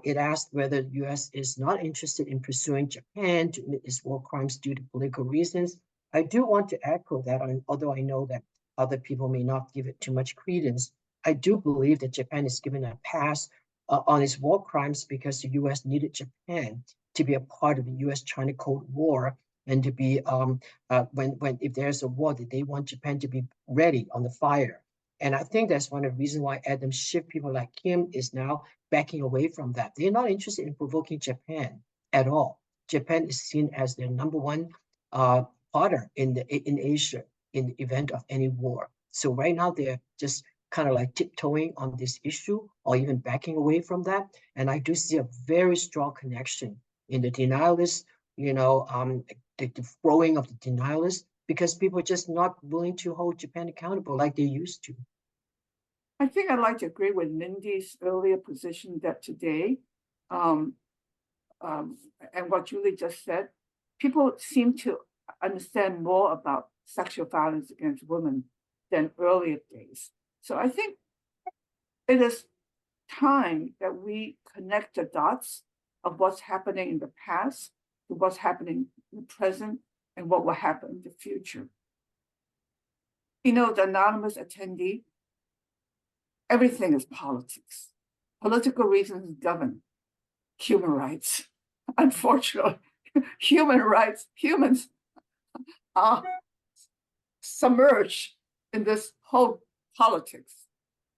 It asked whether the U.S. is not interested in pursuing Japan to admit its war crimes due to political reasons. I do want to echo that, although I know that other people may not give it too much credence. I do believe that Japan is given a pass on its war crimes because the U.S. needed Japan to be a part of the U.S.-China Cold War, and to be if there's a war, that they want Japan to be ready on the fire. And I think that's one of the reasons why Adam Schiff, people like Kim, is now backing away from that. They're not interested in provoking Japan at all. Japan is seen as their number one partner in Asia in the event of any war. So right now they're just kind of like tiptoeing on this issue or even backing away from that. And I do see a very strong connection in the denialists, the growing of the denialists, because people are just not willing to hold Japan accountable like they used to. I think I'd like to agree with Mindy's earlier position that today, and what Julie just said, people seem to understand more about sexual violence against women than earlier days. So I think it is time that we connect the dots of what's happening in the past to what's happening in the present and what will happen in the future. You know, the anonymous attendee, everything is politics. Political reasons govern human rights. Unfortunately, humans are submerged in this whole politics.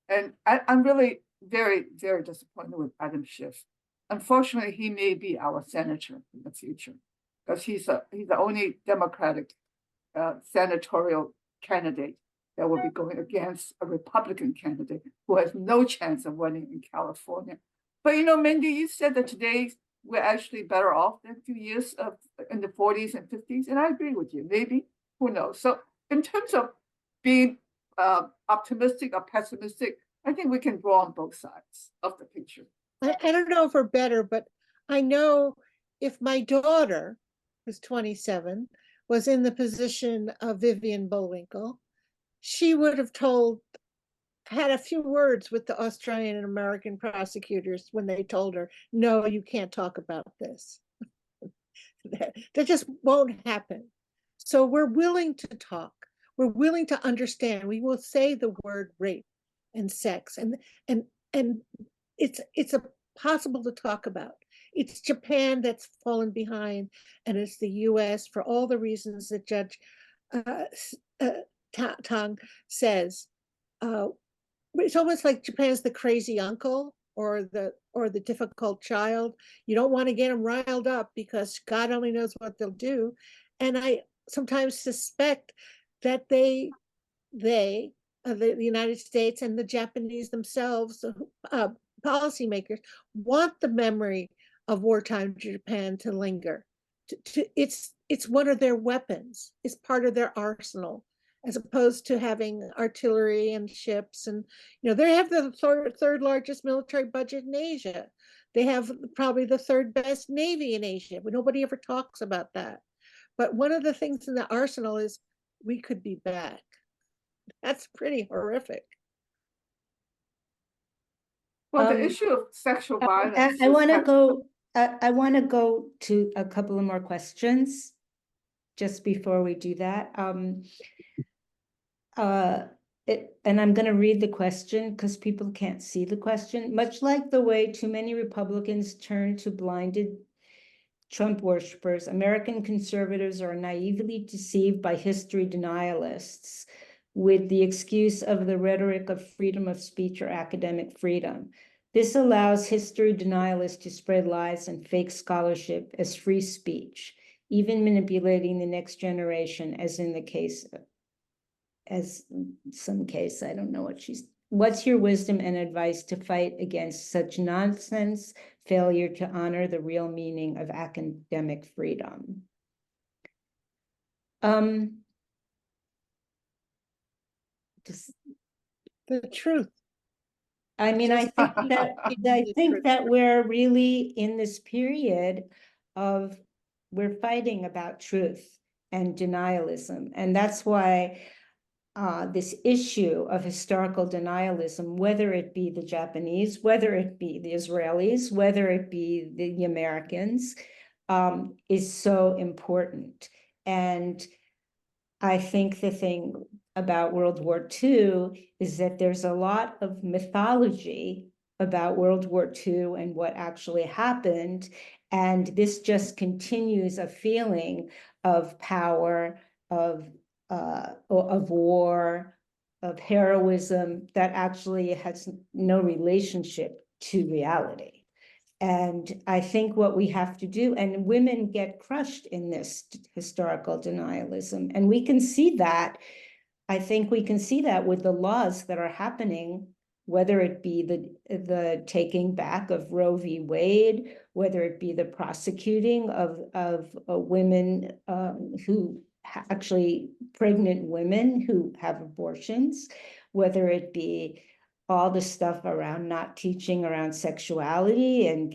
And I'm really very, very disappointed with Adam Schiff. Unfortunately, he may be our senator in the future because he's the only Democratic senatorial candidate that will be going against a Republican candidate who has no chance of winning in California. But you know, Mindy, you said that today we're actually better off than a few years in the 40s and 50s, and I agree with you. Maybe, who knows? So in terms of being optimistic or pessimistic, I think we can draw on both sides of the picture. I don't know if we're better, but I know if my daughter, who's 27, was in the position of Vivian Bullwinkle, she would have had a few words with the Australian and American prosecutors when they told her, no, you can't talk about this. That just won't happen. So we're willing to talk. We're willing to understand. We will say the word rape and sex, and it's a possible to talk about. It's Japan that's fallen behind, and it's the US for all the reasons that Judge Tang says. It's almost like Japan's the crazy uncle or the difficult child. You don't want to get them riled up because God only knows what they'll do. And I sometimes suspect that the United States and the Japanese themselves, policymakers, want the memory of wartime Japan to linger. It's one of their weapons. It's part of their arsenal, as opposed to having artillery and ships. And, you know, they have the third largest military budget in Asia. They have probably the third best Navy in Asia, but nobody ever talks about that. But one of the things in the arsenal is we could be back. That's pretty horrific. Well, the issue of sexual violence. I want to go to a couple of more questions just before we do that. And I'm going to read the question because people can't see the question. Much like the way too many Republicans turn to blinded Trump worshippers, American conservatives are naively deceived by history denialists with the excuse of the rhetoric of freedom of speech or academic freedom. This allows history denialists to spread lies and fake scholarship as free speech, even manipulating the next generation, as in the case of I don't know what's your wisdom and advice to fight against such nonsense, failure to honor the real meaning of academic freedom? Just the truth. I mean, I think that we're really in this period of we're fighting about truth and denialism, and that's why this issue of historical denialism, whether it be the Japanese, whether it be the Israelis, whether it be the Americans, is so important. And I think the thing about World War II is that there's a lot of mythology about World War II and what actually happened. And this just continues a feeling of power, of war, of heroism that actually has no relationship to reality. And I think what we have to do, and women get crushed in this historical denialism, and we can see that. I think we can see that with the laws that are happening, whether it be the taking back of Roe v. Wade, whether it be the prosecuting of women who actually pregnant women who have abortions, whether it be all the stuff around not teaching around sexuality and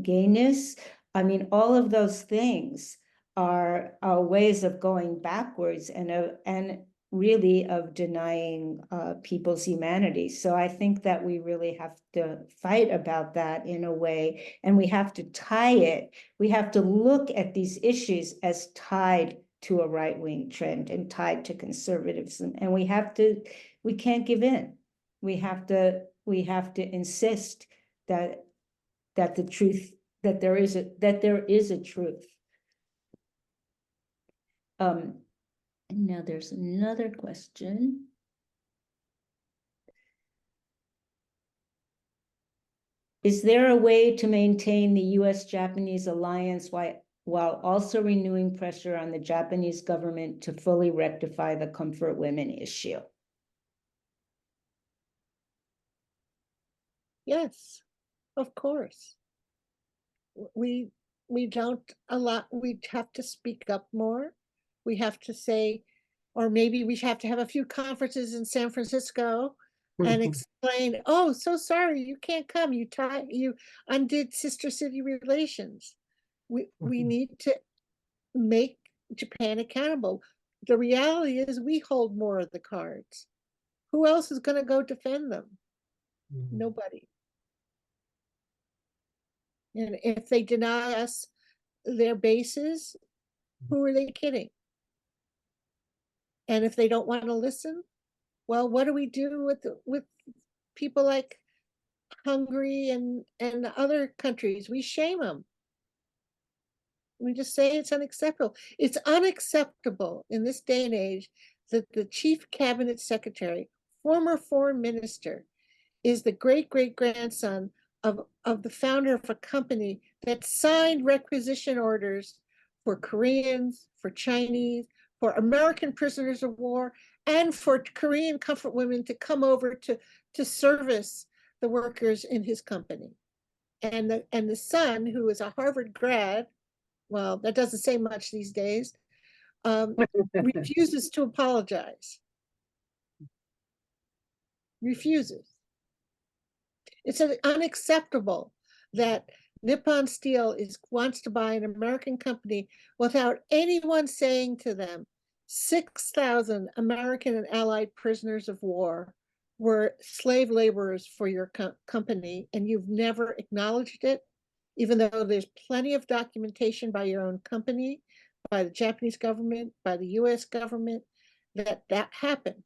gayness. I mean, all of those things are ways of going backwards, and really of denying people's humanity. So I think that we really have to fight about that in a way, and we have to tie it. We have to look at these issues as tied to a right-wing trend and tied to conservatism, and we can't give in. We have to insist that the truth, that there is a truth. And now there's another question. Is there a way to maintain the US-Japanese alliance while also renewing pressure on the Japanese government to fully rectify the comfort women issue? Yes, of course. We don't allow, we have to speak up more. We have to say, or maybe we have to have a few conferences in San Francisco and explain, oh, so sorry, you can't come. You undid sister city relations. We need to make Japan accountable. The reality is we hold more of the cards. Who else is going to go defend them? Nobody. And if they deny us their bases, who are they kidding? And if they don't want to listen, well, what do we do with people like Hungary and other countries? We shame them. We just say it's unacceptable. It's unacceptable in this day and age that the chief cabinet secretary, former foreign minister, is the great-great-grandson of the founder of a company that signed requisition orders for Koreans, for Chinese, for American prisoners of war, and for Korean comfort women to come over to service the workers in his company. And the son, who is a Harvard grad, well, that doesn't say much these days, refuses to apologize. Refuses. It's unacceptable that Nippon Steel wants to buy an American company without anyone saying to them, 6,000 American and Allied prisoners of war were slave laborers for your company, and you've never acknowledged it, even though there's plenty of documentation by your own company, by the Japanese government, by the US government, that happened.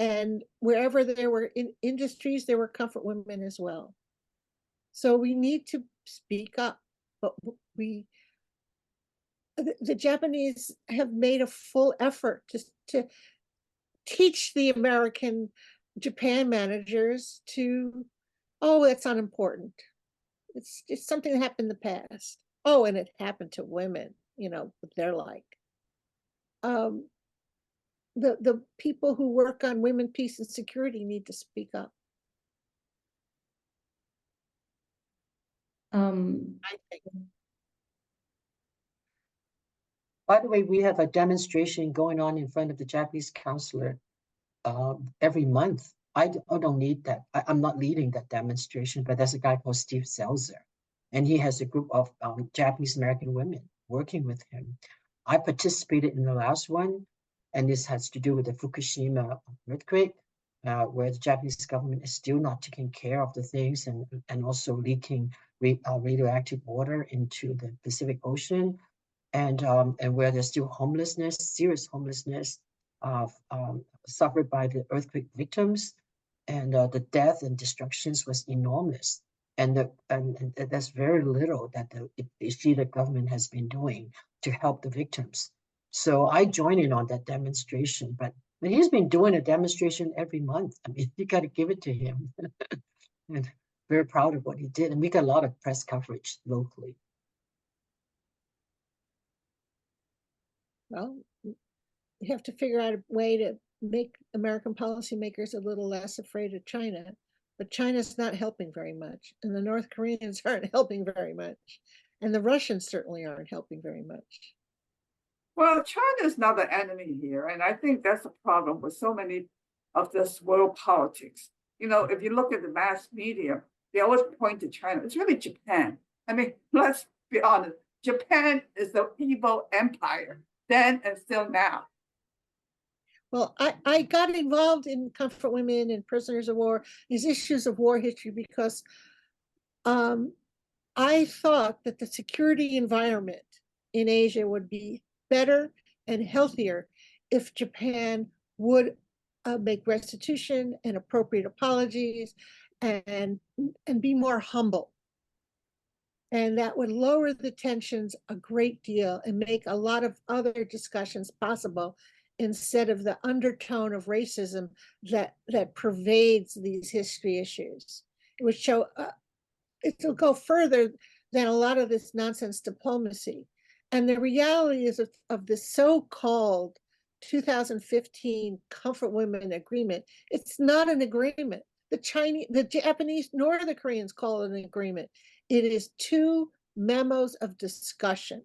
And wherever there were industries, there were comfort women as well. So we need to speak up, but the Japanese have made a full effort to teach the American Japan managers to, oh, that's unimportant. It's something that happened in the past. Oh, and it happened to women, what they're like. The people who work on women, peace, and security need to speak up. I think. By the way, we have a demonstration going on in front of the Japanese consulate every month. I don't need that. I'm not leading that demonstration, but there's a guy called Steve Selzer, and he has a group of Japanese American women working with him. I participated in the last one, and this has to do with the Fukushima earthquake, where the Japanese government is still not taking care of the things and also leaking radioactive water into the Pacific Ocean, and where there's still homelessness, serious homelessness suffered by the earthquake victims, and the death and destructions was enormous. And there's very little that the government has been doing to help the victims. So I joined in on that demonstration, but he's been doing a demonstration every month. I mean, you got to give it to him. And very proud of what he did. And we got a lot of press coverage locally. Well, we have to figure out a way to make American policymakers a little less afraid of China. But China's not helping very much. And the North Koreans aren't helping very much. And the Russians certainly aren't helping very much. Well, China is not the enemy here. And I think that's a problem with so many of this world politics. If you look at the mass media, they always point to China. It's really Japan. I mean, let's be honest. Japan is the evil empire. then and still now. Well, I got involved in Comfort Women and Prisoners of War, these issues of war history, because I thought that the security environment in Asia would be better and healthier if Japan would make restitution and appropriate apologies and be more humble. And that would lower the tensions a great deal and make a lot of other discussions possible, instead of the undertone of racism that pervades these history issues. It would show, it'll go further than a lot of this nonsense diplomacy. And the reality is of the so-called 2015 Comfort Women Agreement, it's not an agreement. The Japanese nor the Koreans call it an agreement. It is 2 memos of discussion.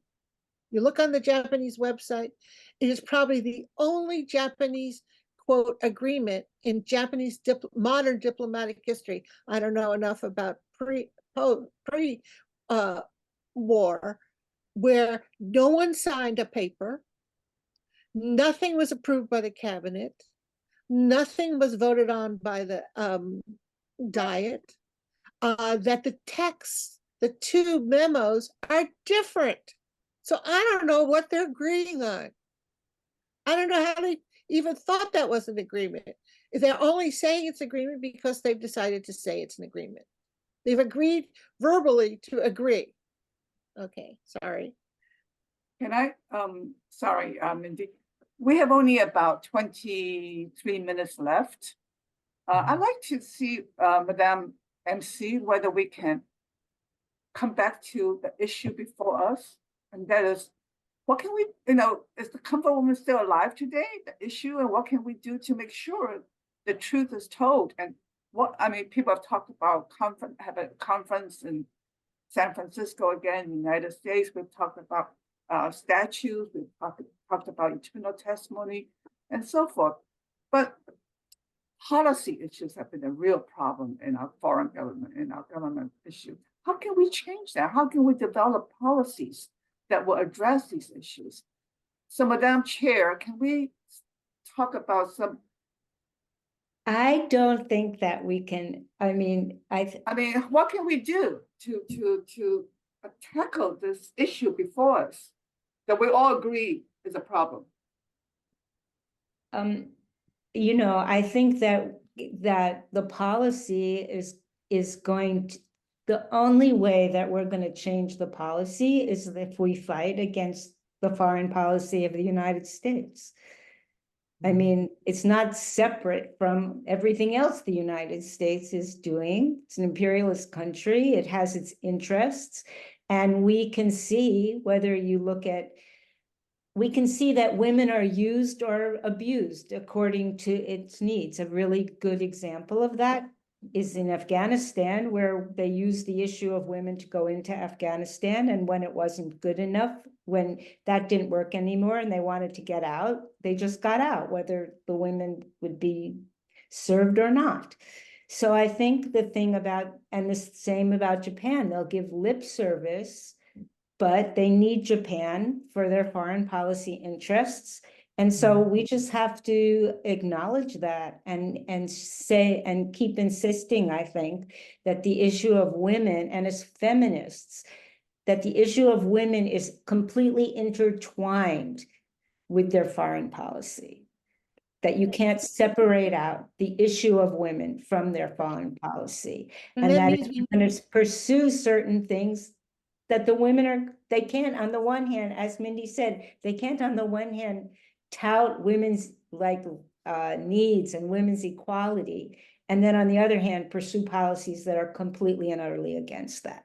You look on the Japanese website, it is probably the only Japanese, quote, agreement in Japanese modern diplomatic history. I don't know enough about pre-war, where no one signed a paper, nothing was approved by the cabinet, nothing was voted on by the Diet, that the texts, the 2 memos are different. So I don't know what they're agreeing on. I don't know how they even thought that was an agreement. They're only saying it's agreement because they've decided to say it's an agreement. They've agreed verbally to agree. Okay, sorry. Can I, sorry, Mindy, we have only about 23 minutes left. I'd like to see, Madame MC, whether we can come back to the issue before us, and that is, what can we, is the Comfort Woman still alive today, the issue, and what can we do to make sure the truth is told? And people have talked about have a conference in San Francisco again, United States. We've talked about statues, we've talked about eternal testimony, and so forth. But policy issues have been a real problem in our foreign government, in our government issue. How can we change that? How can we develop policies that will address these issues? So, Madam Chair, can we talk about some? I don't think that we can, what can we do to tackle this issue before us that we all agree is a problem? I think that the policy is going to, the only way that we're going to change the policy is if we fight against the foreign policy of the United States. It's not separate from everything else the United States is doing. It's an imperialist country. It has its interests. And we can see, whether you look at, we can see that women are used or abused according to its needs. A really good example of that is in Afghanistan, where they used the issue of women to go into Afghanistan. And when it wasn't good enough, when that didn't work anymore and they wanted to get out, they just got out, whether the women would be served or not. So I think the thing about, and the same about Japan, they'll give lip service, but they need Japan for their foreign policy interests. And so we just have to acknowledge that and say, and keep insisting, I think, that the issue of women, and as feminists, that the issue of women is completely intertwined with their foreign policy, that you can't separate out the issue of women from their foreign policy. And that if you're going to pursue certain things, that the women they can't, on the one hand, as Mindy said, they can't on the one hand tout women's needs and women's equality, and then on the other hand pursue policies that are completely and utterly against that.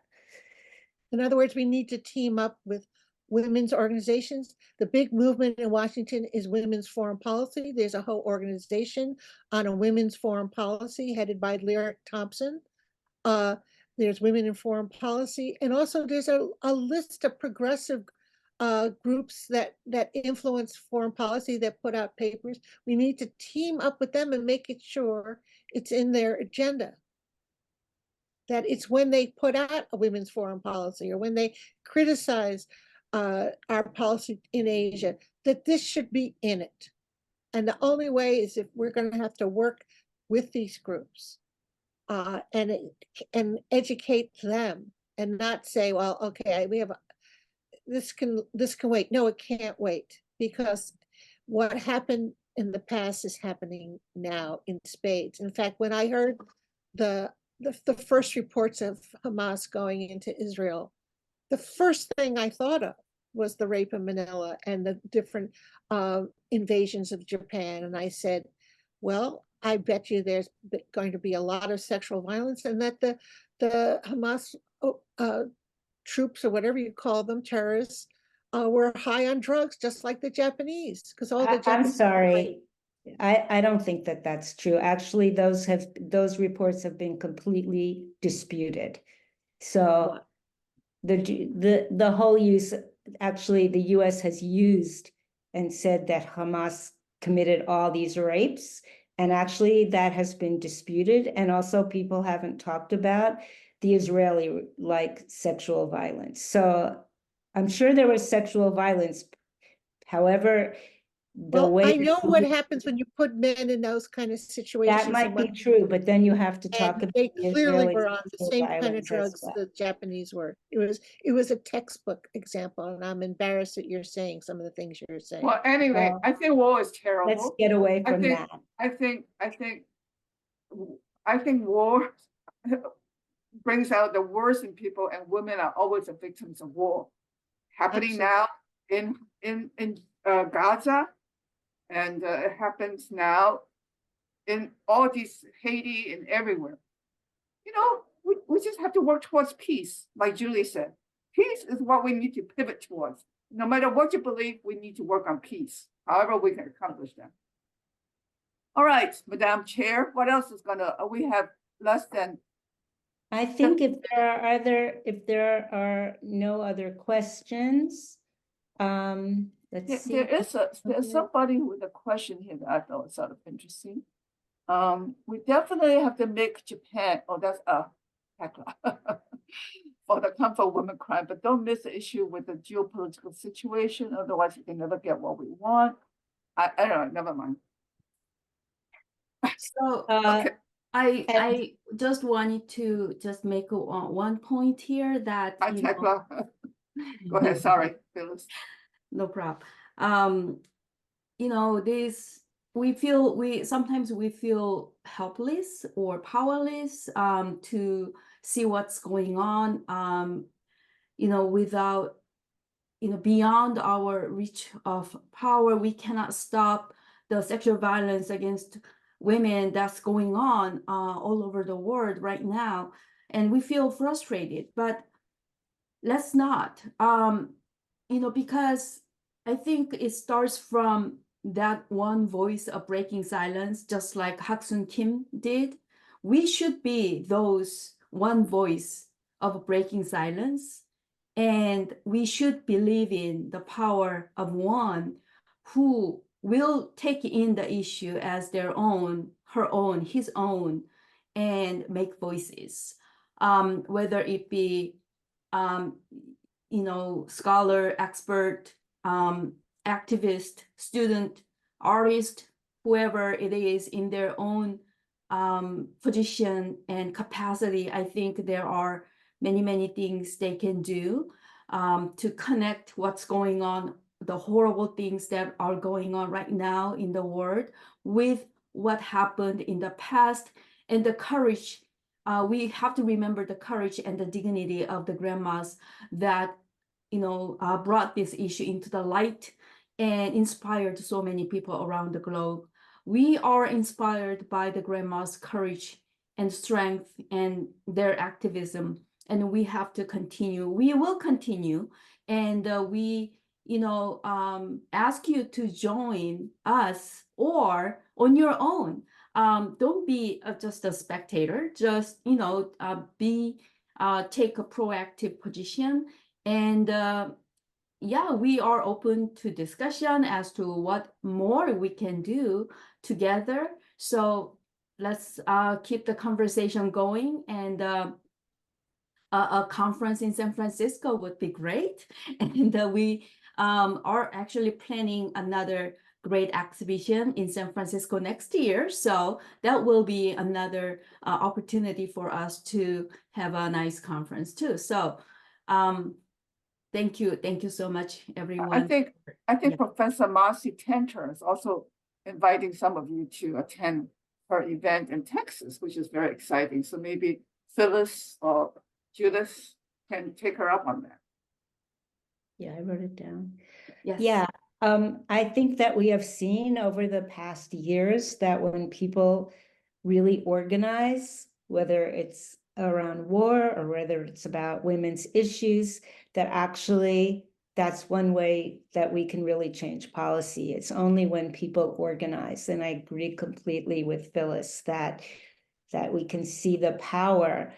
In other words, we need to team up with women's organizations. The big movement in Washington is women's foreign policy. There's a whole organization on a women's foreign policy headed by Lyric Thompson. There's Women in Foreign Policy, and also there's a list of progressive groups that influence foreign policy, that put out papers. We need to team up with them and make it sure it's in their agenda. That it's when they put out a women's foreign policy or when they criticize our policy in Asia, that this should be in it. And the only way is if we're going to have to work with these groups and educate them and not say, well, okay, we have this can wait. No, it can't wait, because what happened in the past is happening now in spades. In fact, when I heard the first reports of Hamas going into Israel, the first thing I thought of was the rape of Manila and the different invasions of Japan. And I said, well, I bet you there's going to be a lot of sexual violence, and that the Hamas troops, or whatever you call them, terrorists, were high on drugs, just like the Japanese. Because all the I'm Japanese sorry. I don't think that that's true. Actually, those reports have been completely disputed. So the whole use, actually, the US has used and said that Hamas committed all these rapes. And actually that has been disputed. And also people haven't talked about the Israeli sexual violence. So I'm sure there was sexual violence. However, the Well, way I know what happens when you put men in those kind of situations. that might be true, but then you have to talk about they the clearly Israeli were on the sexual same kind of violence as drugs well. the Japanese were. It was a textbook example, and I'm embarrassed that you're saying some of the things you're saying. Well, anyway, Well, I think war is terrible. Let's get away from think- that. I think war brings out the worst in people, and women are always the victims of war. Happening now in Gaza, and it happens now in all these Haiti and everywhere. You know, we just have to work towards peace, like Julie said. Peace is what we need to pivot towards. No matter what you believe, we need to work on peace, however we can accomplish that. All right, Madam Chair, what else is we have less than. I think if there are no other questions, let's see. There's somebody with a question here that I thought was sort of interesting. We definitely have to make Japan, that's for the comfort women crime, but don't miss the issue with the geopolitical situation. Otherwise, we can never get what we want. I don't know, never mind. So Okay. I just wanted to just make one point here that Go ahead, sorry, Phyllis. No problem. Sometimes we feel helpless or powerless to see what's going on, without, beyond our reach of power. We cannot stop the sexual violence against women that's going on all over the world right now. And we feel frustrated, but let's not, because I think it starts from that one voice of breaking silence, just like Haksun Kim did. We should be those one voice of breaking silence, and we should believe in the power of one who will take in the issue as their own, her own, his own, and make voices, whether it be scholar, expert, activist, student, artist, whoever it is in their own position and capacity. I think there are many, many things they can do to connect what's going on, the horrible things that are going on right now in the world, with what happened in the past, and the courage. We have to remember the courage and the dignity of the grandmas that, brought this issue into the light and inspired so many people around the globe. We are inspired by the grandma's courage and strength and their activism, and we have to continue. We will continue, and we, ask you to join us or on your own. Don't be just a spectator. Just take a proactive position, and we are open to discussion as to what more we can do together. So let's keep the conversation going, and a conference in San Francisco would be great. And we are actually planning another great exhibition in San Francisco next year. So that will be another opportunity for us to have a nice conference too. So thank you so much, everyone. I think Yeah. Professor Marcy Tenter is also inviting some of you to attend her event in Texas, which is very exciting. So maybe Phyllis or Judith can take her up on that. Yeah, I wrote it down. Yes. Yeah, I think that we have seen over the past years that when people really organize, whether it's around war or whether it's about women's issues, that actually that's one way that we can really change policy. It's only when people organize. And I agree completely with Phyllis that we can see the power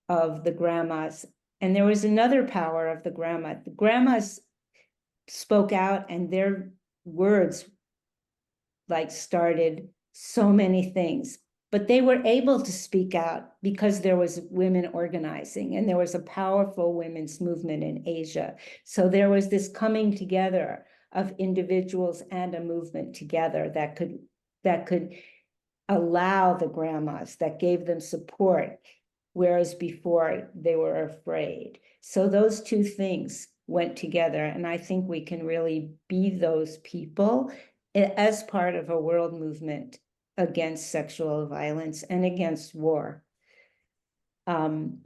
of the grandmas. And there was another power of the grandma. The grandmas spoke out and their words like started so many things, but they were able to speak out because there was women organizing and there was a powerful women's movement in Asia. So there was this coming together of individuals and a movement together that could allow the grandmas, that gave them support, whereas before they were afraid. So those two things went together, and I think we can really be those people as part of a world movement against sexual violence and against war. And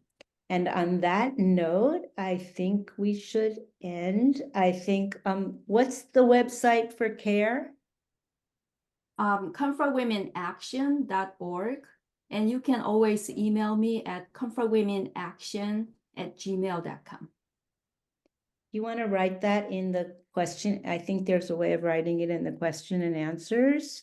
on that note, I think we should end. I think, what's the website for CARE? comfortwomenaction.org, and you can always email me at comfortwomenaction@gmail.com. You want to write that in the question? I think there's a way of writing it in the question and answers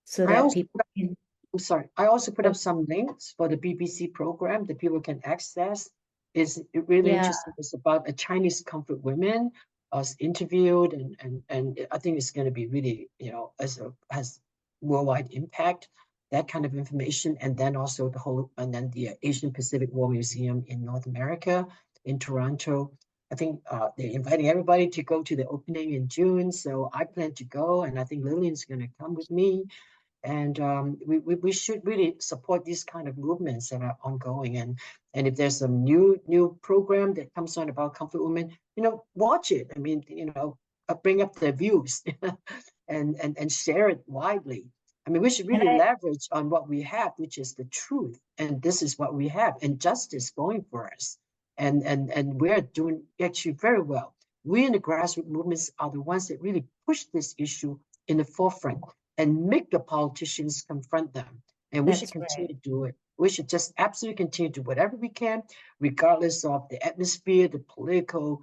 so I that also people can. I'm sorry. I also put up some links for the BBC program that people can access. It's really interesting. It's about a Chinese comfort women was interviewed, and I think it's going to be really, has worldwide impact. That kind of information, and then also the Asian Pacific War Museum in North America in Toronto. I think they're inviting everybody to go to the opening in June. So I plan to go, and I think Lillian's going to come with me. And we should really support these kind of movements that are ongoing. And if there's some new program that comes on about comfort women, watch it. I mean, bring up their views and share it widely. I mean, we should really leverage on what we have, which is the truth. And this is what we have, and justice going for us. And we're doing actually very well. We in the grassroots movements are the ones that really push this issue in the forefront and make the politicians confront them. And we should continue to do it. We should just absolutely continue to do whatever we can, regardless of the atmosphere, the political,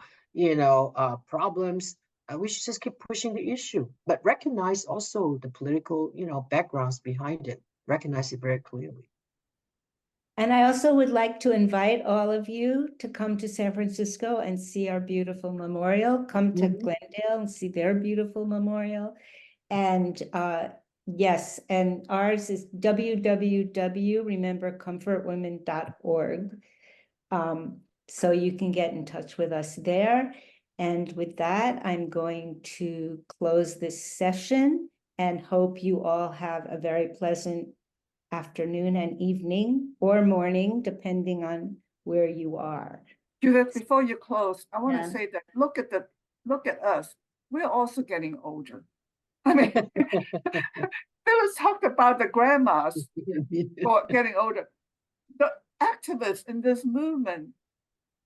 problems. We should just keep pushing the issue, but recognize also the political, backgrounds behind it. Recognize it very clearly. And I also would like to invite all of you to come to San Francisco and see our beautiful memorial. Come to Glendale and see their beautiful memorial. And yes, and ours is www.remembercomfortwomen.org. So you can get in touch with us there. And with that, I'm going to close this session and hope you all have a very pleasant afternoon and evening or morning, depending on where you are. Judith, before you close, I want to say that look at us. We're also getting older. I mean, Phyllis talked about the grandmas for getting older. The activists in this movement,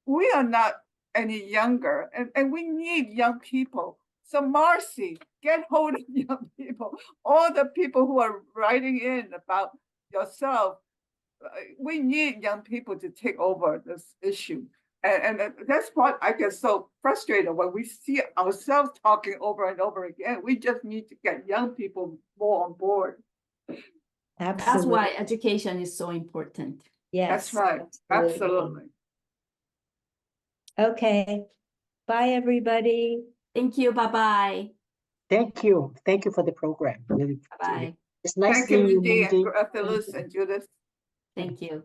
we are not any younger, and we need young people. So Marcy, get hold of young people. All the people who are writing in about yourself, we need young people to take over this issue. And that's what I get so frustrated when we see ourselves talking over and over again. We just need to get young people more on board. Absolutely. That's why education is so important. Yes. That's right. Absolutely. Okay. Bye, everybody. Thank you. Bye-bye. Thank you. Thank you for the program. Really, Bye-bye. it's nice Thank you, seeing you, Mindy, Mindy. and Phyllis and Judith. Thank you.